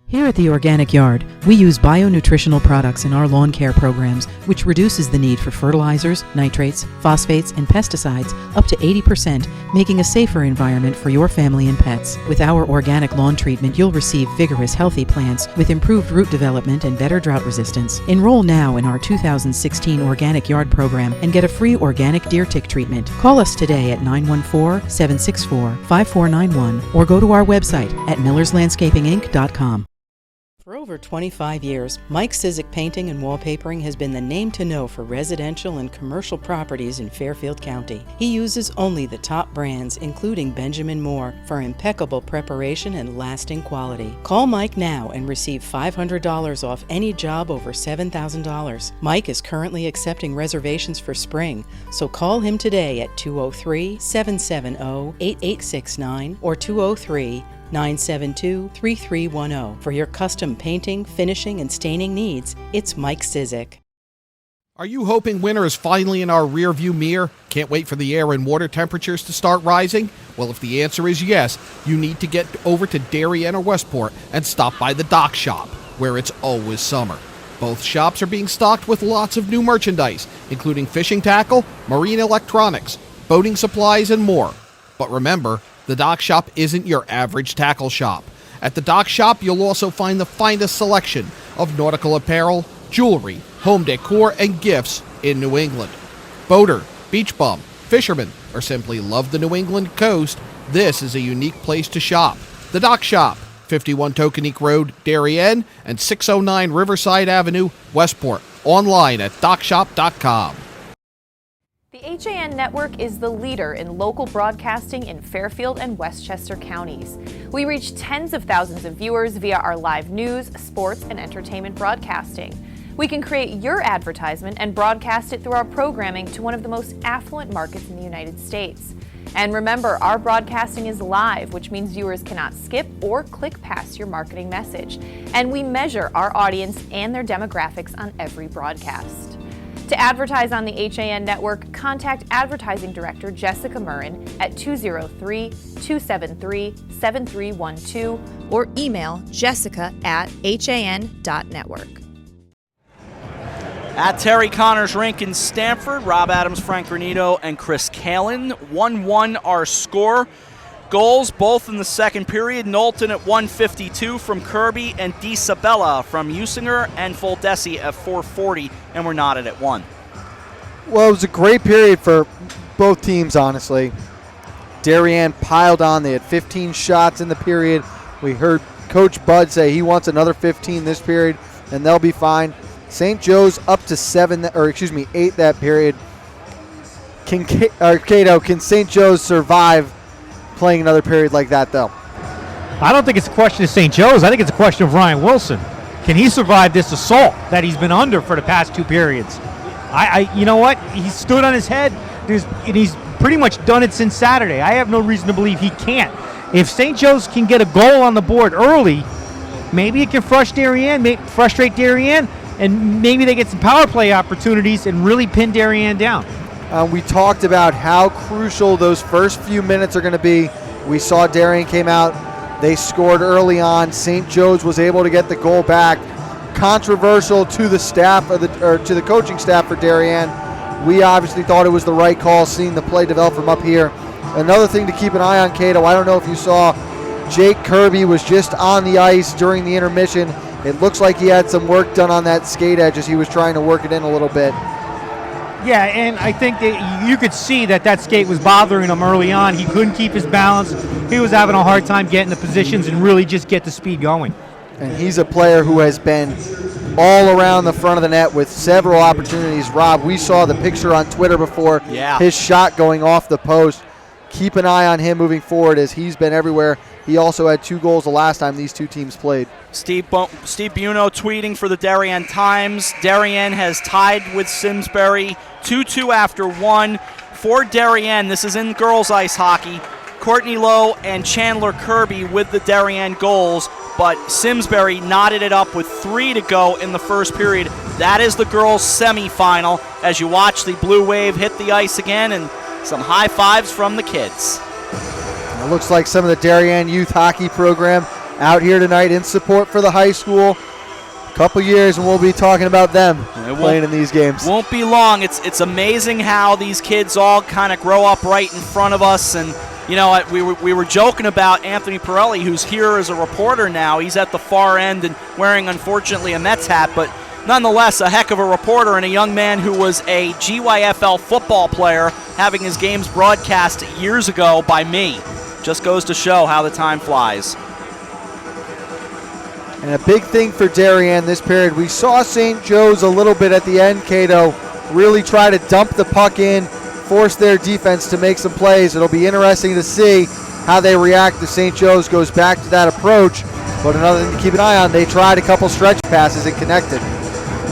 Here at the Organic Yard, we use bio-nutritional products in our lawn care programs, which reduces the need for fertilizers, nitrates, phosphates, and pesticides up to 80%, making a safer environment for your family and pets. With our organic lawn treatment, you'll receive vigorous, healthy plants with improved root development and better drought resistance. Enroll now in our 2016 Organic Yard program and get a free organic deer tick treatment. Call us today at 914-764-5491 or go to our website at millerslandscapinginc.com. For over 25 years, Mike Cizik Painting and Wallpapering has been the name to know for residential and commercial properties in Fairfield County. He uses only the top brands, including Benjamin Moore, for impeccable preparation and lasting quality. Call Mike now and receive $500 off any job over $7,000. Mike is currently accepting reservations for spring, so call him today at 203-770-8869 or 203-972-3310. For your custom painting, finishing, and staining needs, it's Mike Cizik. Are you hoping winter is finally in our rearview mirror? Can't wait for the air and water temperatures to start rising? Well, if the answer is yes, you need to get over to Darien or Westport and stop by the Dock Shop, where it's always summer. Both shops are being stocked with lots of new merchandise, including fishing tackle, marine electronics, boating supplies, and more. But remember, the Dock Shop isn't your average tackle shop. At the Dock Shop, you'll also find the finest selection of nautical apparel, jewelry, home decor, and gifts in New England. Boater, beach bum, fisherman, or simply love the New England coast, this is a unique place to shop. The Dock Shop, 51 Tokenique Road, Darien, and 609 Riverside Avenue, Westport. Online at dockshop.com. The HAN Network is the leader in local broadcasting in Fairfield and Westchester counties. We reach tens of thousands of viewers via our live news, sports, and entertainment broadcasting. We can create your advertisement and broadcast it through our programming to one of the most affluent markets in the United States. And remember, our broadcasting is live, which means viewers cannot skip or click past your marketing message. And we measure our audience and their demographics on every broadcast. To advertise on the HAN network, contact Advertising Director Jessica Murrin at 203-273-7312 or email jessica@han.network. At Terry Conners Rink in Stamford, Rob Adams, Frank Granito, and Chris Kalin. 1-1 our score. Goals both in the second period. Knowlton at 1:52 from Kirby and DiSabella from Usinger and Foldesi at 4:40, and we're knotted at 1. Well, it was a great period for both teams, honestly. Darien piled on. They had 15 shots in the period. We heard Coach Bud say he wants another 15 this period, and they'll be fine. St. Joe's up to 8 that period. Cato, can St. Joe's survive playing another period like that, though? I don't think it's a question of St. Joe's. I think it's a question of Ryan Wilson. Can he survive this assault that he's been under for the past two periods? You know what? He stood on his head, and he's pretty much done it since Saturday. I have no reason to believe he can't. If St. Joe's can get a goal on the board early, maybe it can frustrate Darien, and maybe they get some power play opportunities and really pin Darien down. We talked about how crucial those first few minutes are going to be. We saw Darien came out. They scored early on. St. Joe's was able to get the goal back. Controversial to the staff to the coaching staff for Darien. We obviously thought it was the right call, seeing the play develop from up here. Another thing to keep an eye on, Cato, I don't know if you saw, Jake Kirby was just on the ice during the intermission. It looks like he had some work done on that skate edge as he was trying to work it in a little bit. Yeah, and I think that you could see that skate was bothering him early on. He couldn't keep his balance. He was having a hard time getting the positions and really just get the speed going. And he's a player who has been all around the front of the net with several opportunities. Rob, we saw the picture on Twitter before. His shot going off the post. Keep an eye on him moving forward as he's been everywhere. He also had 2 goals the last time these two teams played. Steve Buno tweeting for the Darien Times. Darien has tied with Simsbury 2-2 after 1. For Darien, this is in girls ice hockey, Courtney Lowe and Chandler Kirby with the Darien goals, but Simsbury knotted it up with 3 to go in the first period. That is the girls' semifinal as you watch the Blue Wave hit the ice again, and some high fives from the kids. It looks like some of the Darien youth hockey program out here tonight in support for the high school. A couple years and we'll be talking about them playing in these games. Won't be long. It's amazing how these kids all kind of grow up right in front of us. And you know, we were joking about Anthony Pirelli, who's here as a reporter now. He's at the far end and wearing, unfortunately, a Mets hat, but nonetheless, a heck of a reporter and a young man who was a GYFL football player, having his games broadcast years ago by me. Just goes to show how the time flies. And a big thing for Darien this period, we saw St. Joe's a little bit at the end, Cato, really try to dump the puck in, force their defense to make some plays. It'll be interesting to see how they react if St. Joe's goes back to that approach. But another thing to keep an eye on, they tried a couple stretch passes and connected.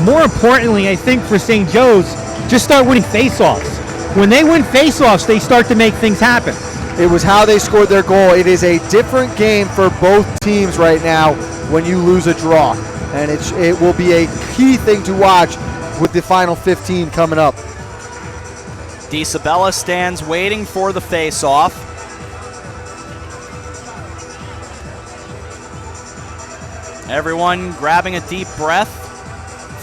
More importantly, I think for St. Joe's, just start winning faceoffs. When they win faceoffs, they start to make things happen. It was how they scored their goal. It is a different game for both teams right now when you lose a draw. And it will be a key thing to watch with the final 15 coming up. DiSabella stands waiting for the face-off. Everyone grabbing a deep breath.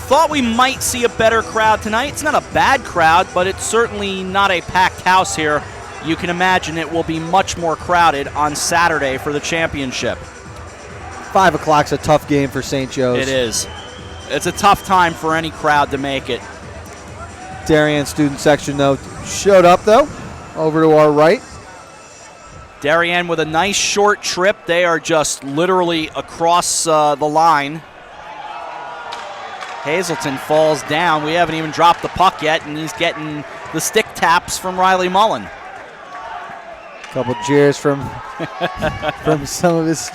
Thought we might see a better crowd tonight. It's not a bad crowd, but it's certainly not a packed house here. You can imagine it will be much more crowded on Saturday for the championship. 5 o'clock's a tough game for St. Joe's. It is. It's a tough time for any crowd to make it. Darien student section, though, showed up, though, over to our right. Darien with a nice short trip. They are just literally across the line. Hazelton falls down. We haven't even dropped the puck yet, and he's getting the stick taps from Riley Mullen. Couple cheers from some of his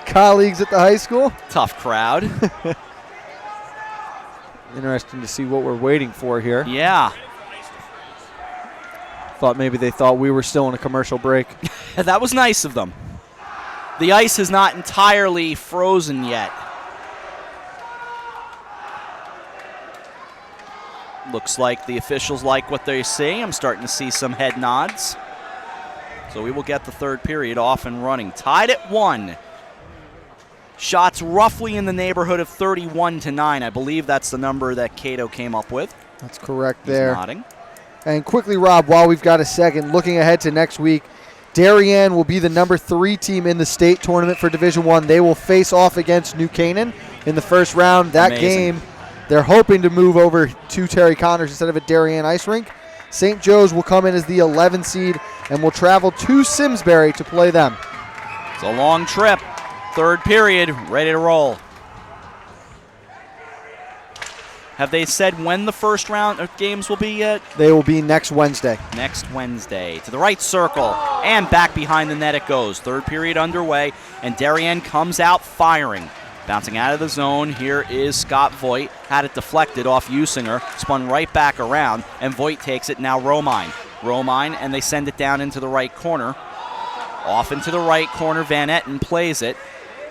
colleagues at the high school. Tough crowd. Interesting to see what we're waiting for here. Yeah. Thought maybe they thought we were still in a commercial break. That was nice of them. The ice is not entirely frozen yet. Looks like the officials like what they see. I'm starting to see some head nods. So we will get the third period off and running. Tied at 1. Shots roughly in the neighborhood of 31-9. I believe that's the number that Cato came up with. That's correct He's there. nodding. And quickly, Rob, while we've got a second, looking ahead to next week, Darien will be the number 3 team in the state tournament for Division I. They will face off against New Canaan in the first round. That game, they're hoping to move over to Terry Conners instead of at Darien Ice Rink. St. Joe's will come in as the 11 seed and will travel to Simsbury to play them. It's a long trip. Third period, ready to roll. Have they said when the first round of games will be yet? They will be next Wednesday. Next Wednesday. To the right circle, and back behind the net it goes. Third period underway, and Darien comes out firing. Bouncing out of the zone, here is Scott Voigt. Had it deflected off Usinger, spun right back around, and Voigt takes it, now Romine. Romine, and they send it down into the right corner. Off into the right corner, Van Etten plays it.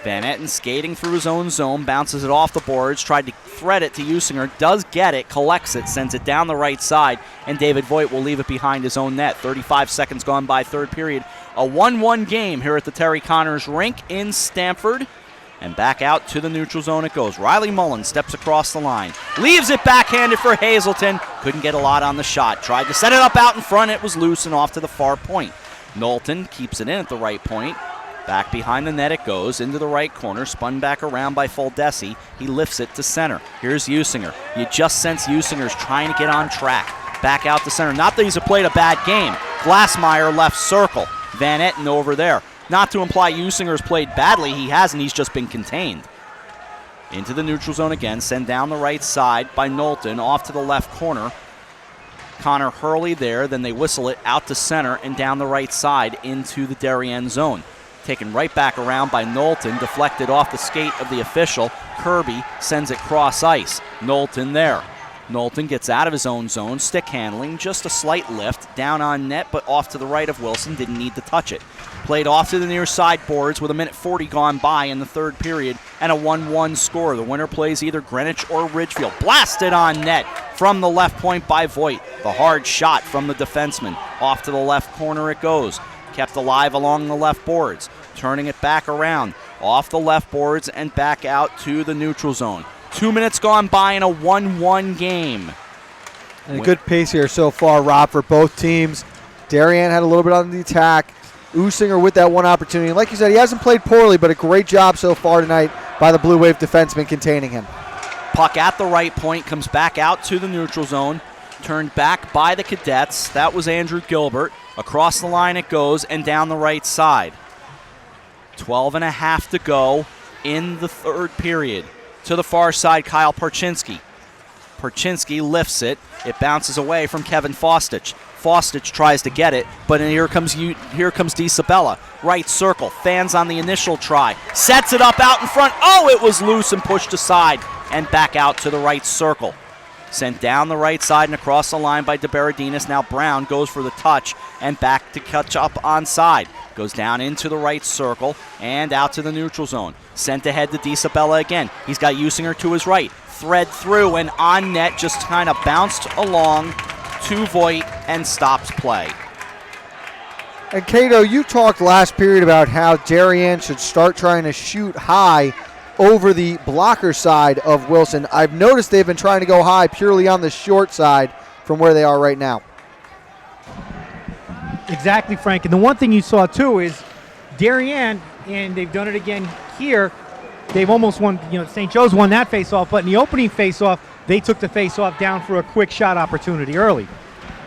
Van Etten skating through his own zone, bounces it off the boards, tried to thread it to Usinger, does get it, collects it, sends it down the right side, and David Voigt will leave it behind his own net. 35 seconds gone by third period. A 1-1 game here at the Terry Conners Rink in Stamford. And back out to the neutral zone it goes. Riley Mullen steps across the line. Leaves it backhanded for Hazelton. Couldn't get a lot on the shot. Tried to set it up out in front. It was loose and off to the far point. Knowlton keeps it in at the right point. Back behind the net it goes, into the right corner, spun back around by Foldesi. He lifts it to center. Here's Usinger. You just sense Usinger's trying to get on track. Back out to center. Not that he's played a bad game. Glassmeyer left circle. Van Etten over there. Not to imply Usinger's played badly. He hasn't. He's just been contained. Into the neutral zone again. Send down the right side by Knowlton. Off to the left corner. Connor Hurley there. Then they whistle it out to center and down the right side into the Darien zone. Taken right back around by Knowlton, deflected off the skate of the official. Kirby sends it cross ice. Knowlton there. Knowlton gets out of his own zone, stick handling, just a slight lift, down on net, but off to the right of Wilson, didn't need to touch it. Played off to the near side boards with 1:40 gone by in the third period, and a 1-1 score. The winner plays either Greenwich or Ridgefield. Blasted on net from the left point by Voigt. The hard shot from the defenseman. Off to the left corner it goes. Kept alive along the left boards. Turning it back around. Off the left boards and back out to the neutral zone. 2 minutes gone by in a 1-1 game. And a good pace here so far, Rob, for both teams. Darien had a little bit on the attack. Usinger with that one opportunity. Like you said, he hasn't played poorly, but a great job so far tonight by the Blue Wave defenseman containing him. Puck at the right point, comes back out to the neutral zone. Turned back by the Cadets. That was Andrew Gilbert. Across the line it goes and down the right side. 12.5 to go in the third period. To the far side, Kyle Parchinski. Parchinski lifts it. It bounces away from Kevin Fostich. Fostich tries to get it, but here comes DiSabella. Right circle, fans on the initial try. Sets it up out in front. Oh, it was loose and pushed aside. And back out to the right circle. Sent down the right side and across the line by DeBerardinis. Now Brown goes for the touch and back to catch up onside. Goes down into the right circle and out to the neutral zone. Sent ahead to DiSabella again. He's got Usinger to his right. Thread through and on net, just kind of bounced along to Voigt and stops play. And Cato, you talked last period about how Darien should start trying to shoot high over the blocker side of Wilson. I've noticed they've been trying to go high purely on the short side from where they are right now. Exactly, Frank. And the one thing you saw, too, is Darien, and they've done it again here, they've almost won, St. Joe's won that face-off, but in the opening face-off, they took the face-off down for a quick shot opportunity early.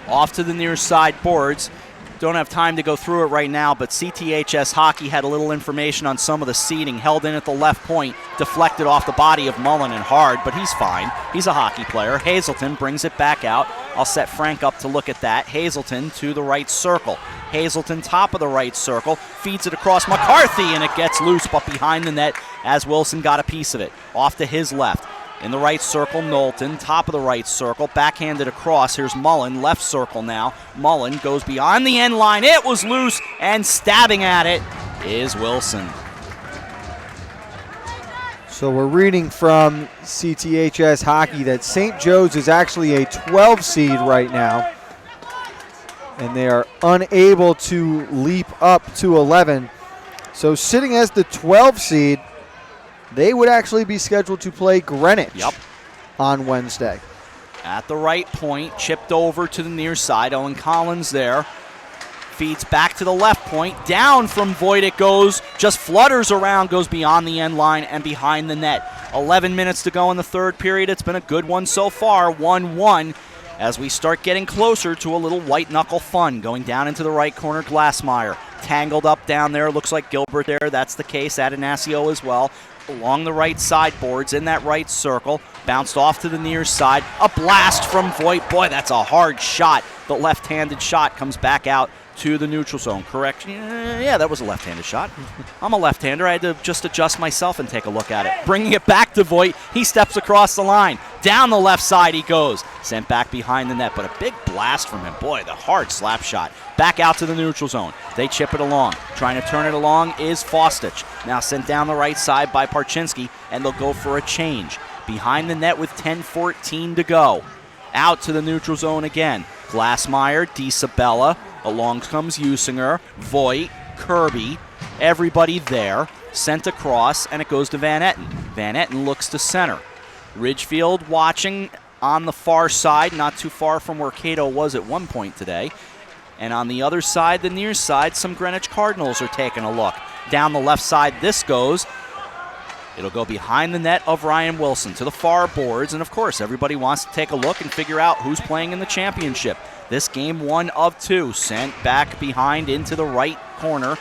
Off to the near side boards. Don't have time to go through it right now, but CTHS Hockey had a little information on some of the seating. Held in at the left point, deflected off the body of Mullen and hard, but he's fine. He's a hockey player. Hazelton brings it back out. I'll set Frank up to look at that. Hazelton to the right circle. Hazelton top of the right circle, feeds it across McCarthy, and it gets loose, but behind the net as Wilson got a piece of it. Off to his left. In the right circle, Knowlton, top of the right circle, backhanded across. Here's Mullen, left circle now. Mullen goes beyond the end line. It was loose, and stabbing at it is Wilson. So we're reading from CTHS Hockey that St. Joe's is actually a 12 seed right now, and they are unable to leap up to 11. So sitting as the 12 seed, they would actually be scheduled to play Greenwich on Wednesday. At the right point, chipped over to the near side. Owen Collins there. Feeds back to the left point. Down from Voigt it goes. Just flutters around, goes beyond the end line and behind the net. 11 minutes to go in the third period. It's been a good one so far. 1-1 as we start getting closer to a little white knuckle fun. Going down into the right corner, Glassmeyer. Tangled up down there. Looks like Gilbert there. That's the case. Atanasio as well. Along the right sideboards in that right circle. Bounced off to the near side. A blast from Voigt. Boy, that's a hard shot. The left-handed shot comes back out to the neutral zone. Correct? Yeah, that was a left-handed shot. I'm a left-hander. I had to just adjust myself and take a look at it. Bringing it back to Voigt. He steps across the line. Down the left side he goes. Sent back behind the net, but a big blast from him. Boy, the hard slap shot. Back out to the neutral zone. They chip it along. Trying to turn it along is Fostich. Now sent down the right side by Parchinsky, and they'll go for a change. Behind the net with 10:14 to go. Out to the neutral zone again. Glassmeyer, DiSabella. Along comes Usinger, Voigt, Kirby, everybody there. Sent across, and it goes to Van Etten. Van Etten looks to center. Ridgefield watching on the far side, not too far from where Cato was at one point today. And on the other side, the near side, some Greenwich Cardinals are taking a look. Down the left side this goes. It'll go behind the net of Ryan Wilson to the far boards. And, of course, everybody wants to take a look and figure out who's playing in the championship. This game 1 of 2. Sent back behind into the right corner.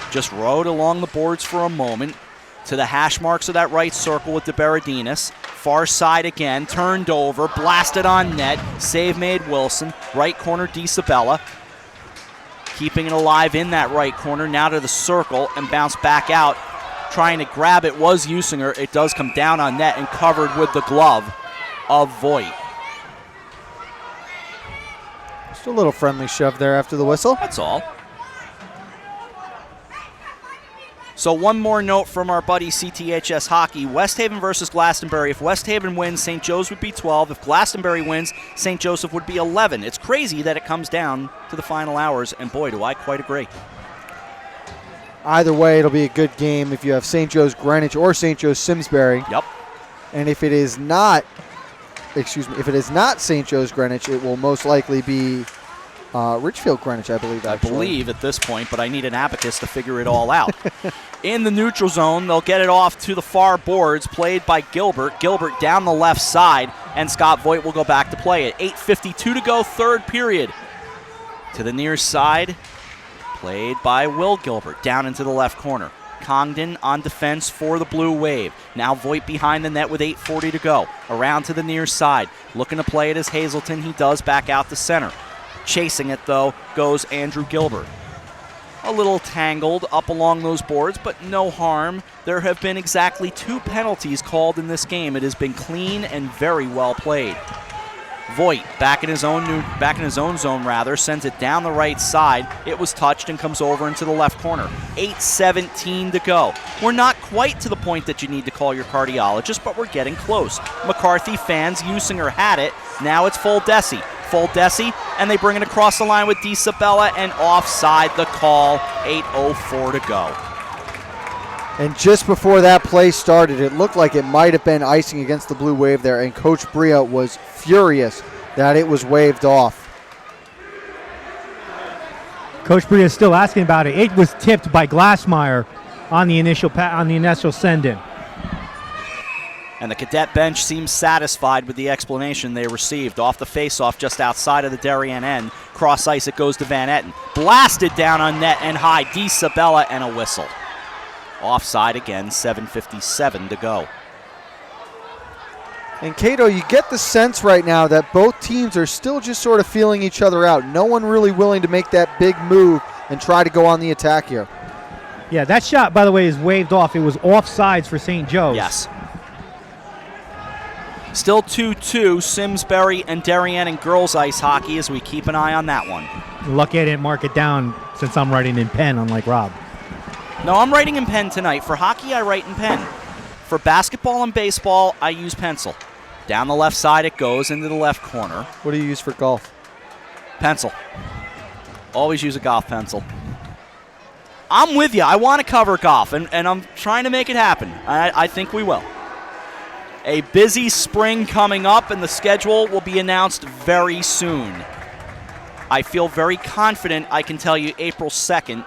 Just rode along the boards for a moment to the hash marks of that right circle with DeBerardinis. Far side again. Turned over. Blasted on net. Save made Wilson. Right corner DiSabella. Keeping it alive in that right corner. Now to the circle and bounce back out. Trying to grab it was Usinger. It does come down on net and covered with the glove of Voigt. Just a little friendly shove there after the whistle. That's all. So one more note from our buddy CTHS Hockey. West Haven versus Glastonbury. If West Haven wins, St. Joe's would be 12. If Glastonbury wins, St. Joseph would be 11. It's crazy that it comes down to the final hours, and boy, do I quite agree. Either way, it'll be a good game if you have St. Joe's Greenwich or St. Joe's Simsbury. Yep. And if it is not, St. Joe's Greenwich, it will most likely be Richfield Greenwich, I believe. Actually. I believe at this point, but I need an abacus to figure it all out. In the neutral zone, they'll get it off to the far boards, played by Gilbert. Gilbert down the left side, and Scott Voigt will go back to play it. 8:52 to go, third period. To the near side. Played by Will Gilbert, down into the left corner. Congdon on defense for the Blue Wave. Now Voigt behind the net with 8:40 to go. Around to the near side. Looking to play it as Hazelton. He does back out to center. Chasing it, though, goes Andrew Gilbert. A little tangled up along those boards, but no harm. There have been exactly 2 penalties called in this game. It has been clean and very well played. Voigt back in his own zone, sends it down the right side. It was touched and comes over into the left corner. 8:17 to go. We're not quite to the point that you need to call your cardiologist, but we're getting close. McCarthy fans, Usinger had it. Now it's full Desi, and they bring it across the line with DiSabella, and offside the call. 8:04 to go. And just before that play started, it looked like it might have been icing against the Blue Wave there, and Coach Bria was furious that it was waved off. Coach Bria is still asking about it. It was tipped by Glassmeyer on the initial send-in. And the cadet bench seems satisfied with the explanation they received. Off the face-off just outside of the Darien end. Cross ice, it goes to Van Etten. Blasted down on net and high. DiSabella and a whistle. Offside again, 7:57 to go. And Cato, you get the sense right now that both teams are still just sort of feeling each other out. No one really willing to make that big move and try to go on the attack here. Yeah, that shot, by the way, is waved off. It was offsides for St. Joe's. Yes. Still 2-2, Simsbury and Darien in girls ice hockey as we keep an eye on that one. Lucky I didn't mark it down since I'm writing in pen, unlike Rob. No, I'm writing in pen tonight. For hockey, I write in pen. For basketball and baseball, I use pencil. Down the left side it goes into the left corner. What do you use for golf? Pencil. Always use a golf pencil. I'm with you. I want to cover golf, and I'm trying to make it happen. I think we will. A busy spring coming up, and the schedule will be announced very soon. I feel very confident I can tell you April 2nd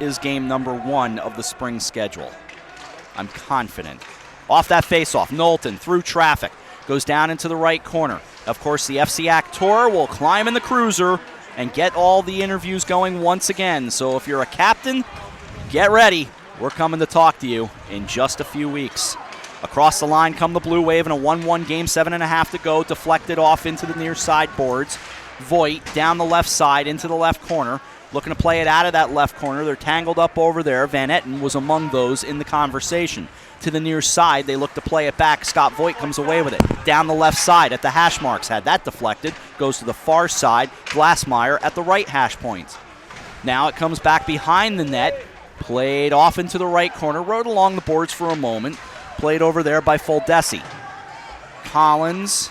is game number 1 of the spring schedule. I'm confident. Off that faceoff, Knowlton through traffic, goes down into the right corner. Of course, the FCIAC tour will climb in the cruiser and get all the interviews going once again. So if you're a captain, get ready. We're coming to talk to you in just a few weeks. Across the line come the Blue Wave in a 1-1 game, 7.5 to go, deflected off into the near side boards. Voigt down the left side into the left corner, looking to play it out of that left corner. They're tangled up over there. Van Etten was among those in the conversation. To the near side, they look to play it back. Scott Voigt comes away with it. Down the left side at the hash marks, had that deflected. Goes to the far side. Glassmeyer at the right hash point. Now it comes back behind the net. Played off into the right corner. Rode along the boards for a moment. Played over there by Foldesi. Collins,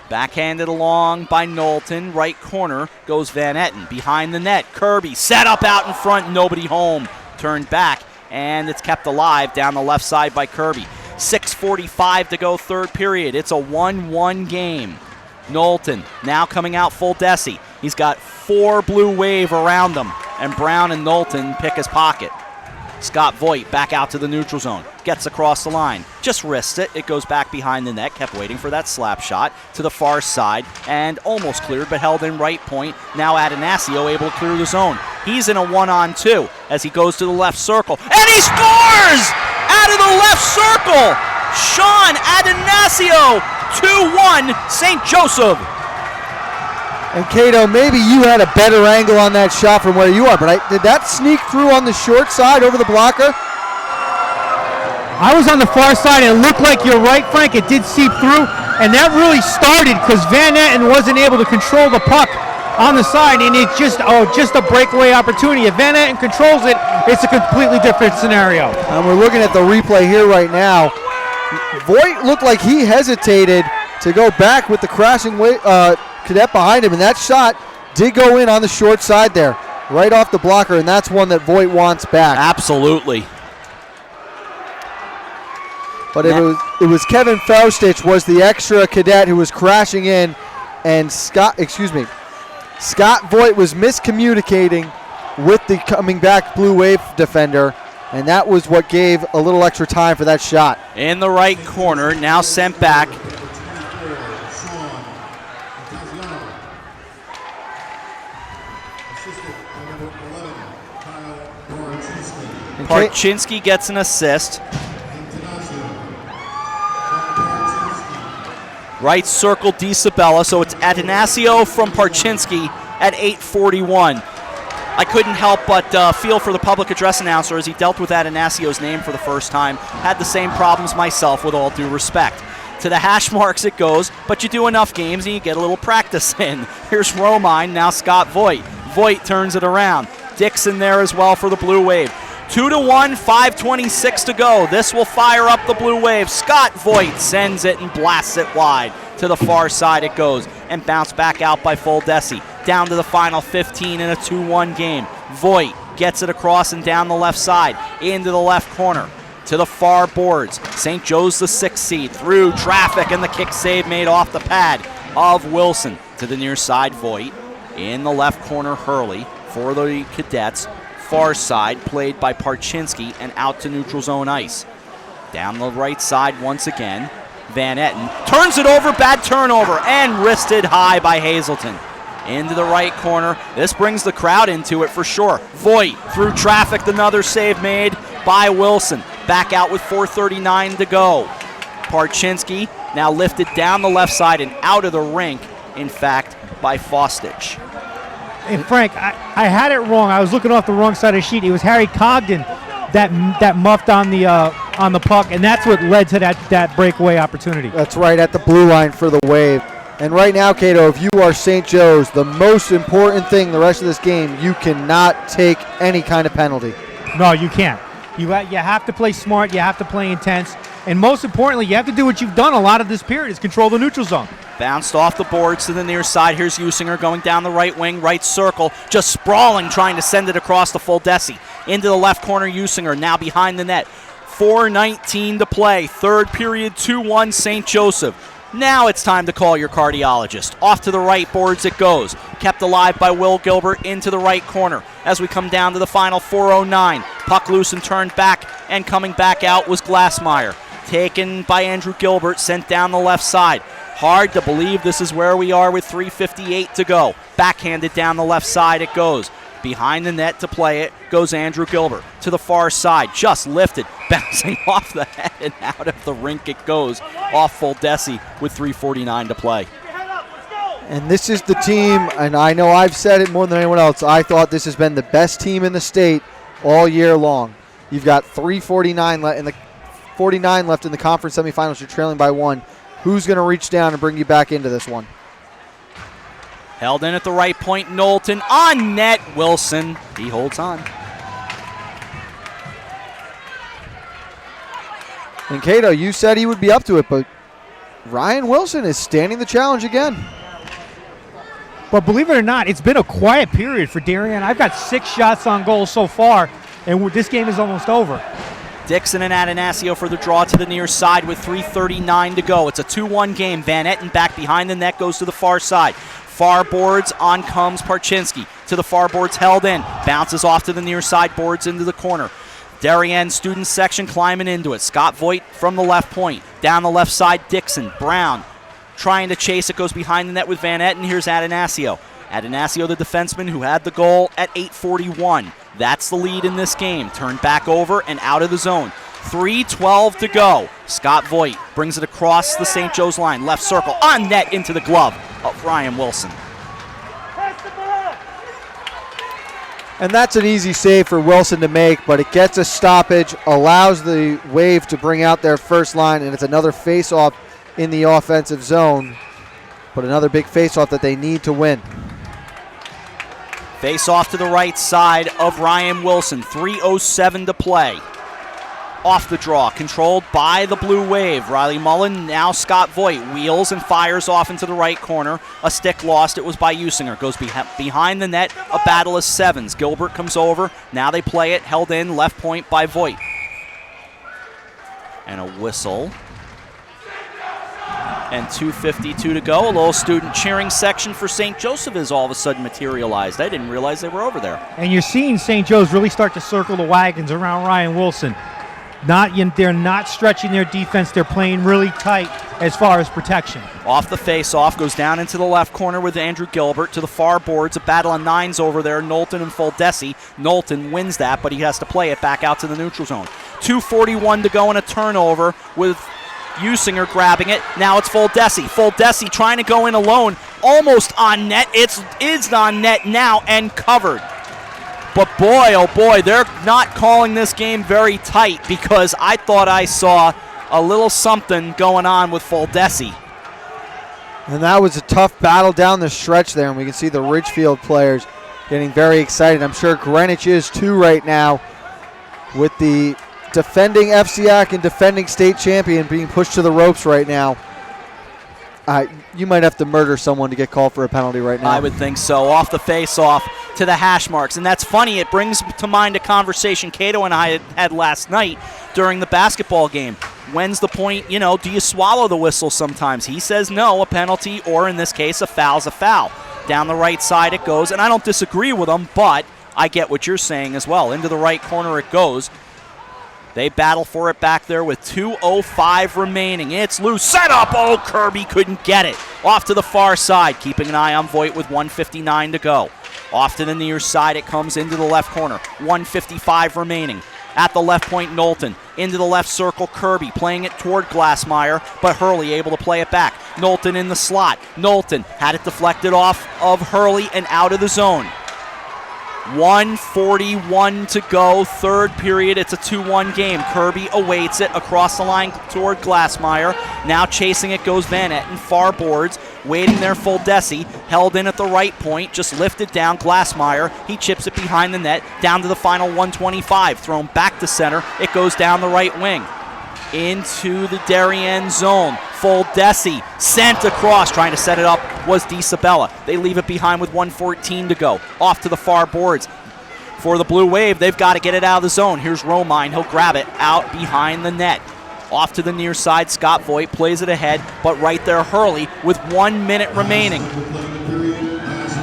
backhanded along by Knowlton. Right corner goes Van Etten. Behind the net, Kirby set up out in front. Nobody home. Turned back, and it's kept alive down the left side by Kirby. 6:45 to go, third period. It's a 1-1 game. Knowlton now coming out Foldesi. He's got 4 Blue Wave around him, and Brown and Knowlton pick his pocket. Scott Voigt back out to the neutral zone. Gets across the line. Just wrists it. It goes back behind the net. Kept waiting for that slap shot to the far side and almost cleared but held in right point. Now Adanasio able to clear the zone. He's in a 1-on-2 as he goes to the left circle. And he scores! Out of the left circle! Sean Adanasio, 2-1 St. Joseph. And Cato, maybe you had a better angle on that shot from where you are, but did that sneak through on the short side over the blocker? I was on the far side, and it looked like you're right, Frank. It did seep through, and that really started because Van Etten wasn't able to control the puck on the side, and it's just a breakaway opportunity. If Van Etten controls it, it's a completely different scenario. And we're looking at the replay here right now. Voigt looked like he hesitated to go back with the crashing cadet behind him, and that shot did go in on the short side there, right off the blocker, and that's one that Voigt wants back. Absolutely. But it was Kevin Faustich was the extra cadet who was crashing in, and Scott Voigt was miscommunicating with the coming back Blue Wave defender, and that was what gave a little extra time for that shot. In the right corner, now sent back. Parchinsky gets an assist. Right circle, DiSabella, so it's Adanasio from Parchinsky at 8:41. I couldn't help but feel for the public address announcer as he dealt with Adanasio's name for the first time. Had the same problems myself, with all due respect. To the hash marks it goes, but you do enough games and you get a little practice in. Here's Romine, now Scott Voigt. Voigt turns it around. Dixon there as well for the Blue Wave. 2-1, 5:26 to go. This will fire up the Blue Wave. Scott Voigt sends it and blasts it wide. To the far side it goes and bounced back out by Foldesi. Down to the final 15 in a 2-1 game. Voigt gets it across and down the left side into the left corner. To the far boards. St. Joe's the 6th seed through traffic, and the kick save made off the pad of Wilson. To the near side, Voigt. In the left corner, Hurley for the Cadets. Far side played by Parchinsky and out to neutral zone ice. Down the right side once again. Van Etten turns it over, bad turnover, and wristed high by Hazelton. Into the right corner. This brings the crowd into it for sure. Voigt through traffic, another save made by Wilson. Back out with 4:39 to go. Parchinsky now lifted down the left side and out of the rink, in fact, by Faustich. And Frank, I had it wrong. I was looking off the wrong side of the sheet. It was Harry Cogden that muffed on the on the puck, and that's what led to that breakaway opportunity. That's right, at the blue line for the Wave. And right now, Cato, if you are St. Joe's, the most important thing the rest of this game, you cannot take any kind of penalty. No, you can't. You have to play smart. You have to play intense. And most importantly, you have to do what you've done a lot of this period, is control the neutral zone. Bounced off the boards to the near side. Here's Usinger going down the right wing, right circle, just sprawling, trying to send it across to Fuldesi. Into the left corner, Usinger now behind the net. 4:19 to play. Third period, 2-1 St. Joseph. Now it's time to call your cardiologist. Off to the right boards it goes. Kept alive by Will Gilbert into the right corner. As we come down to the final 4:09. Puck loose and turned back, and coming back out was Glassmeyer. Taken by Andrew Gilbert, sent down the left side. Hard to believe this is where we are with 3:58 to go. Backhanded down the left side it goes. Behind the net to play it goes Andrew Gilbert. To the far side, just lifted, bouncing off the head and out of the rink it goes. Off Fuldesi with 3:49 to play. And this is the team, and I know I've said it more than anyone else, I thought this has been the best team in the state all year long. You've got 3:49 left in the 49 left in the conference semifinals. You're trailing by 1. Who's going to reach down and bring you back into this one? Held in at the right point, Knowlton. On net, Wilson. He holds on. And Cato, you said he would be up to it, but Ryan Wilson is standing the challenge again. But believe it or not, it's been a quiet period for Darien. I've got 6 shots on goal so far, and this game is almost over. Dixon and Atanasio for the draw to the near side with 3:39 to go. It's a 2-1 game. Van Etten back behind the net, goes to the far side. Far boards, on comes Parchinsky. To the far boards, held in. Bounces off to the near side boards into the corner. Darien student section climbing into it. Scott Voigt from the left point. Down the left side, Dixon. Brown trying to chase it, goes behind the net with Van Etten. Here's Atanasio. Atanasio, the defenseman who had the goal at 8:41. That's the lead in this game. Turned back over and out of the zone. 3:12 to go. Scott Voigt brings it across the St. Joe's line. Left circle, on net into the glove of Ryan Wilson. And that's an easy save for Wilson to make, but it gets a stoppage, allows the Wave to bring out their first line, and it's another face-off in the offensive zone. But another big face-off that they need to win. Face off to the right side of Ryan Wilson. 3:07 to play. Off the draw, controlled by the Blue Wave. Riley Mullen, now Scott Voigt, wheels and fires off into the right corner. A stick lost, it was by Usinger. Goes behind the net, a battle of sevens. Gilbert comes over, now they play it, held in, left point by Voigt. And a whistle. And 2:52 to go. A little student cheering section for St. Joseph is all of a sudden materialized. I didn't realize they were over there. And you're seeing St. Joe's really start to circle the wagons around Ryan Wilson. They're not stretching their defense. They're playing really tight as far as protection. Off the face-off, goes down into the left corner with Andrew Gilbert. To the far boards, a battle of nines over there. Knowlton and Fuldesi. Knowlton wins that, but he has to play it back out to the neutral zone. 2:41 to go and a turnover with Usinger grabbing it. Now it's Fuldesi. Fuldesi trying to go in alone. Almost on net. It is on net now and covered. But boy, oh boy, they're not calling this game very tight, because I thought I saw a little something going on with Fuldesi. And that was a tough battle down the stretch there, and we can see the Ridgefield players getting very excited. I'm sure Greenwich is too right now, with the defending FCIAC and defending state champion being pushed to the ropes right now. You might have to murder someone to get called for a penalty right now. I would think so. Off the face-off to the hash marks. And that's funny. It brings to mind a conversation Cato and I had last night during the basketball game. When's the point, do you swallow the whistle sometimes? He says no, a penalty, or in this case, a foul's a foul. Down the right side it goes, and I don't disagree with him, but I get what you're saying as well. Into the right corner it goes. They battle for it back there with 2:05 remaining. It's loose. Set up. Oh, Kirby couldn't get it. Off to the far side. Keeping an eye on Voigt with 1:59 to go. Off to the near side. It comes into the left corner. 1:55 remaining. At the left point, Knowlton. Into the left circle, Kirby. Playing it toward Glassmeyer, but Hurley able to play it back. Knowlton in the slot. Knowlton had it deflected off of Hurley and out of the zone. 1:41 to go, third period. It's a 2-1 game. Kirby awaits it across the line toward Glassmeyer. Now chasing it goes Van Etten, far boards, waiting there Fuldesi, held in at the right point, just lifted down Glassmeyer. He chips it behind the net, down to the final 125, thrown back to center. It goes down the right wing. Into the Darien zone. Fuldesi sent across, trying to set it up was DiSabella. They leave it behind with 1:14 to go. Off to the far boards. For the Blue Wave, they've got to get it out of the zone. Here's Romine. He'll grab it out behind the net. Off to the near side, Scott Voigt plays it ahead, but right there Hurley with 1 minute remaining.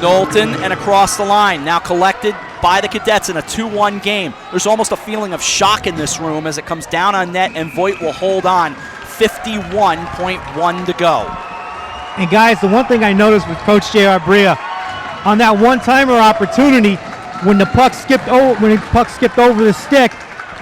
Knowlton and across the line, now collected by the Cadets in a 2-1 game. There's almost a feeling of shock in this room as it comes down on net, and Voigt will hold on. 51.1 to go. And guys, the one thing I noticed with Coach J.R. Bria, on that one-timer opportunity, when the puck skipped over the stick,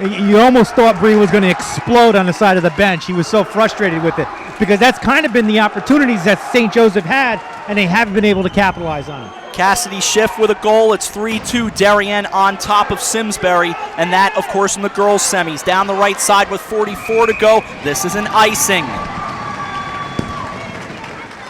you almost thought Bria was going to explode on the side of the bench. He was so frustrated with it, because that's kind of been the opportunities that St. Joseph had, and they haven't been able to capitalize on it. Cassidy Schiff with a goal. It's 3-2. Darien on top of Simsbury, and that, of course, in the girls' semis. Down the right side with 44 to go. This is an icing.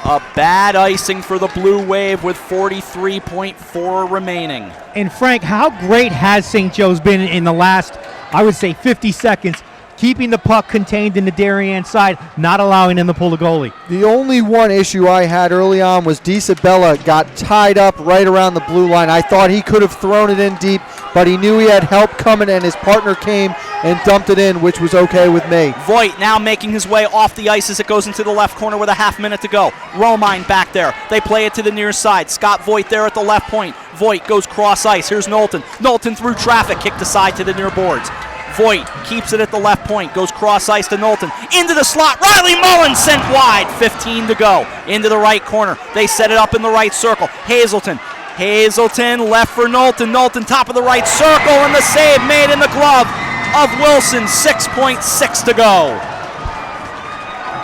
A bad icing for the Blue Wave with 43.4 remaining. And Frank, how great has St. Joe's been in the last, I would say, 50 seconds, keeping the puck contained in the Darien side, not allowing them to pull the goalie? The only one issue I had early on was DiSabella got tied up right around the blue line. I thought he could have thrown it in deep, but he knew he had help coming, and his partner came and dumped it in, which was okay with me. Voigt now making his way off the ice as it goes into the left corner with a half minute to go. Romine back there. They play it to the near side. Scott Voigt there at the left point. Voigt goes cross ice. Here's Knowlton. Knowlton through traffic, kicked aside to the near boards. Voigt keeps it at the left point, goes cross ice to Knowlton. Into the slot, Riley Mullins sent wide, 15 to go. Into the right corner, they set it up in the right circle. Hazelton left for Knowlton. Knowlton top of the right circle, and the save made in the glove of Wilson, 6.6 to go.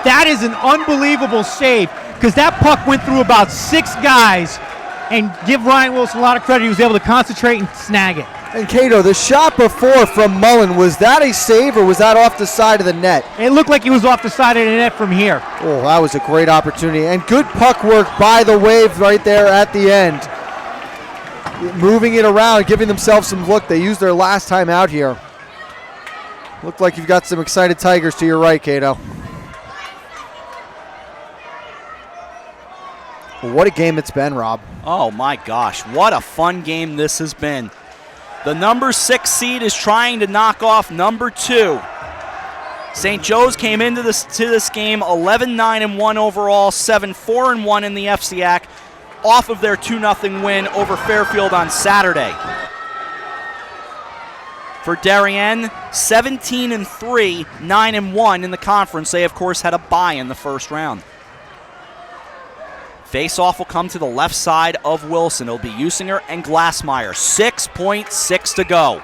That is an unbelievable save, because that puck went through about 6 guys, and give Ryan Wilson a lot of credit. He was able to concentrate and snag it. And Cato, the shot before from Mullen, was that a save or was that off the side of the net? It looked like he was off the side of the net from here. Oh, that was a great opportunity. And good puck work by the Wave right there at the end. Moving it around, giving themselves some look. They used their last time out here. Looked like you've got some excited Tigers to your right, Cato. Well, what a game it's been, Rob. Oh my gosh, what a fun game this has been. The number 6 seed is trying to knock off number 2. St. Joe's came into this game 11-9-1 overall, 7-4-1 in the FCIAC, off of their 2-0 win over Fairfield on Saturday. For Darien, 17-3, 9-1 in the conference. They, of course, had a bye in the first round. Face-off will come to the left side of Wilson. It'll be Usinger and Glassmeyer. 6.6 to go.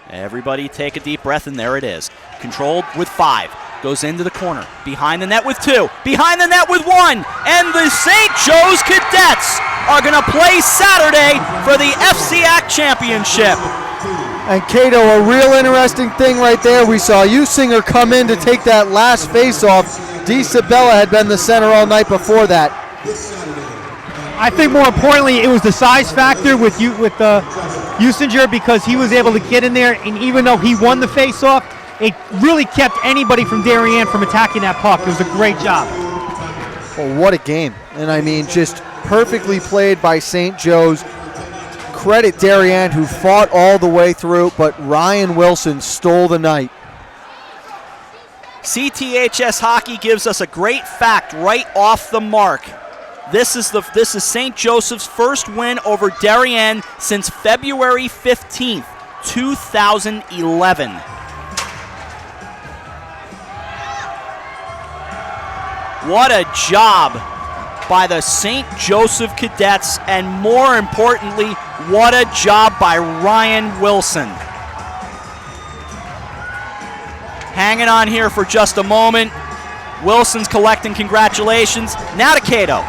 Everybody take a deep breath, and there it is. Controlled with 5. Goes into the corner. Behind the net with 2. Behind the net with 1. And the St. Joe's Cadets are going to play Saturday for the FCIAC Championship. And Cato, a real interesting thing right there. We saw Usinger come in to take that last face-off. DiSabella had been the center all night before that. I think more importantly, it was the size factor with Usinger, because he was able to get in there, and even though he won the face-off, it really kept anybody from Darien from attacking that puck. It was a great job. Well, what a game. And I mean, just perfectly played by St. Joe's. Credit Darien, who fought all the way through, but Ryan Wilson stole the night. CTHS Hockey gives us a great fact right off the mark. This is St. Joseph's first win over Darien since February 15th, 2011. What a job by the St. Joseph Cadets, and more importantly, what a job by Ryan Wilson. Hanging on here for just a moment. Wilson's collecting congratulations. Now to Cato.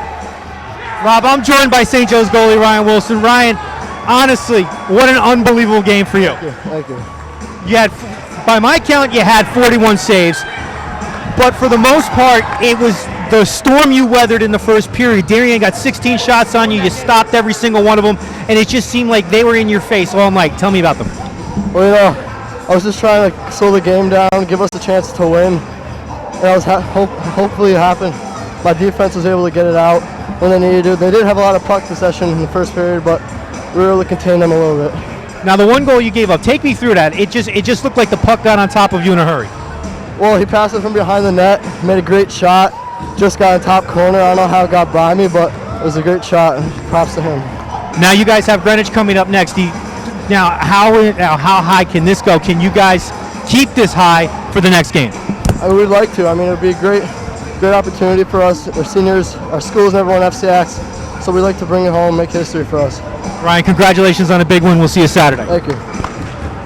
Rob, I'm joined by St. Joe's goalie Ryan Wilson. Ryan, honestly, what an unbelievable game for you. Thank you. You had, by my count, you had 41 saves, but for the most part, it was the storm you weathered in the first period. Darien got 16 shots on you. You stopped every single one of them, and it just seemed like they were in your face all night. Tell me about them. Well, I was just trying to slow the game down, give us a chance to win, and I was hopefully it happened. My defense was able to get it out when they needed to. They did have a lot of puck possession in the first period, but we were able to contain them a little bit. Now, the one goal you gave up, take me through that. It just looked like the puck got on top of you in a hurry. Well, he passed it from behind the net, made a great shot, just got in top corner. I don't know how it got by me, but it was a great shot, and props to him. Now you guys have Greenwich coming up next. Now, how high can this go? Can you guys keep this high for the next game? I would like to. I mean, it would be a great opportunity for us. Our seniors, our schools never won FCIACs, so we'd like to bring it home, make history for us. Ryan, congratulations on a big win. We'll see you Saturday. Thank you.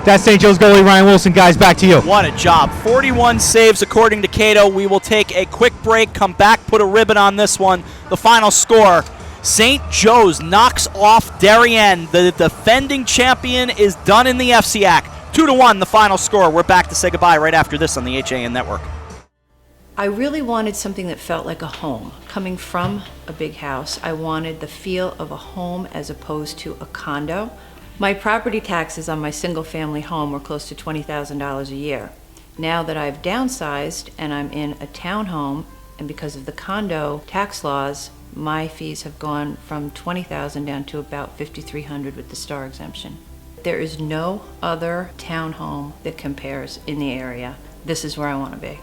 That's St. Joe's goalie Ryan Wilson. Guys, back to you. What a job. 41 saves according to Cato. We will take a quick break, come back, put a ribbon on this one. The final score, St. Joe's knocks off Darien. The defending champion is done in the FCIAC. 2-1 the final score. We're back to say goodbye right after this on the HAN Network. I really wanted something that felt like a home. Coming from a big house, I wanted the feel of a home as opposed to a condo. My property taxes on my single-family home were close to $20,000 a year. Now that I've downsized and I'm in a townhome, and because of the condo tax laws, my fees have gone from $20,000 down to about $5,300 with the star exemption. There is no other townhome that compares in the area. This is where I want to be.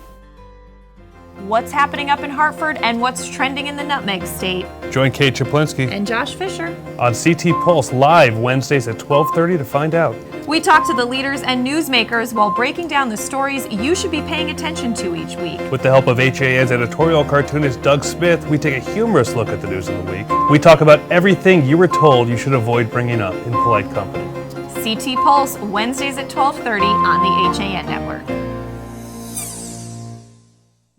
What's happening up in Hartford and what's trending in the Nutmeg State? Join Kate Czaplinski And Josh Fisher on CT Pulse live Wednesdays at 12:30 to find out. We talk to the leaders and newsmakers while breaking down the stories you should be paying attention to each week. With the help of HAN's editorial cartoonist Doug Smith, we take a humorous look at the news of the week. We talk about everything you were told you should avoid bringing up in polite company. CT Pulse, Wednesdays at 12:30 on the HAN Network.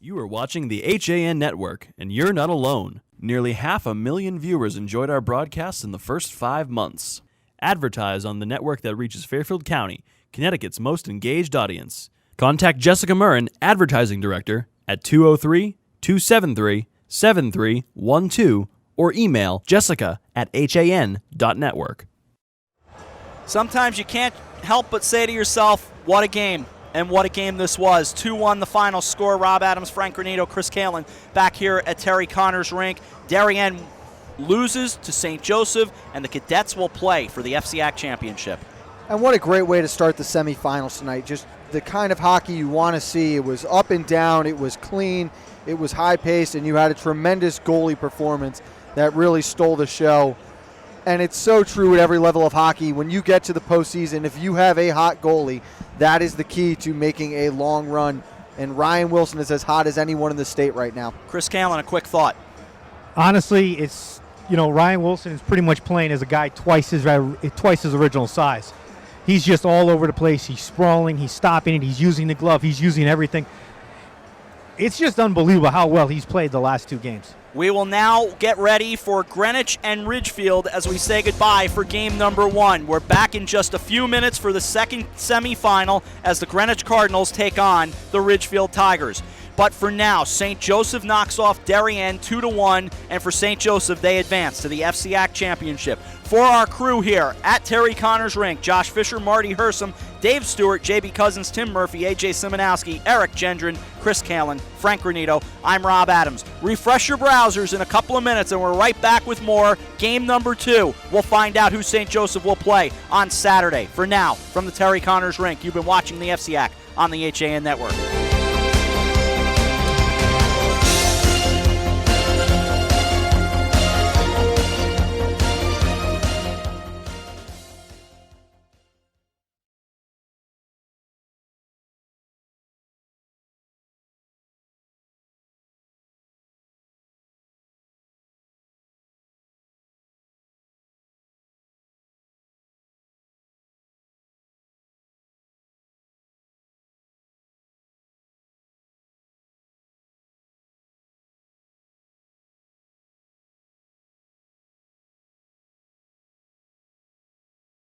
You are watching the HAN Network, and you're not alone. Nearly 500,000 viewers enjoyed our broadcasts in the first 5 months. Advertise on the network that reaches Fairfield County, Connecticut's most engaged audience. Contact Jessica Murrin, Advertising Director, at 203-273-7312 or email jessica@han.network. Sometimes you can't help but say to yourself, what a game. And what a game this was. 2-1 the final score. Rob Adams, Frank Granito, Chris Kalin back here at Terry Conners Rink. Darien loses to St. Joseph, and the Cadets will play for the FCIAC Championship. And what a great way to start the semifinals tonight. Just the kind of hockey you want to see. It was up and down. It was clean. It was high-paced, and you had a tremendous goalie performance that really stole the show. And it's so true at every level of hockey. When you get to the postseason, if you have a hot goalie, that is the key to making a long run. And Ryan Wilson is as hot as anyone in the state right now. Chris Kalin, a quick thought. Honestly, it's, Ryan Wilson is pretty much playing as a guy twice his original size. He's just all over the place. He's sprawling. He's stopping it. He's using the glove. He's using everything. It's just unbelievable how well he's played the last 2 games. We will now get ready for Greenwich and Ridgefield as we say goodbye for game number 1. We're back in just a few minutes for the second semifinal as the Greenwich Cardinals take on the Ridgefield Tigers. But for now, St. Joseph knocks off Darien 2-1, and for St. Joseph, they advance to the FCIAC Championship. For our crew here at Terry Conners Rink, Josh Fisher, Marty Hersom, Dave Stewart, JB Cousins, Tim Murphy, AJ Simonowski, Eric Gendron, Chris Kalin, Frank Granito, I'm Rob Adams. Refresh your browsers in a couple of minutes, and we're right back with more. Game number 2. We'll find out who St. Joseph will play on Saturday. For now, from the Terry Conners Rink, you've been watching the FCIAC on the HAN Network.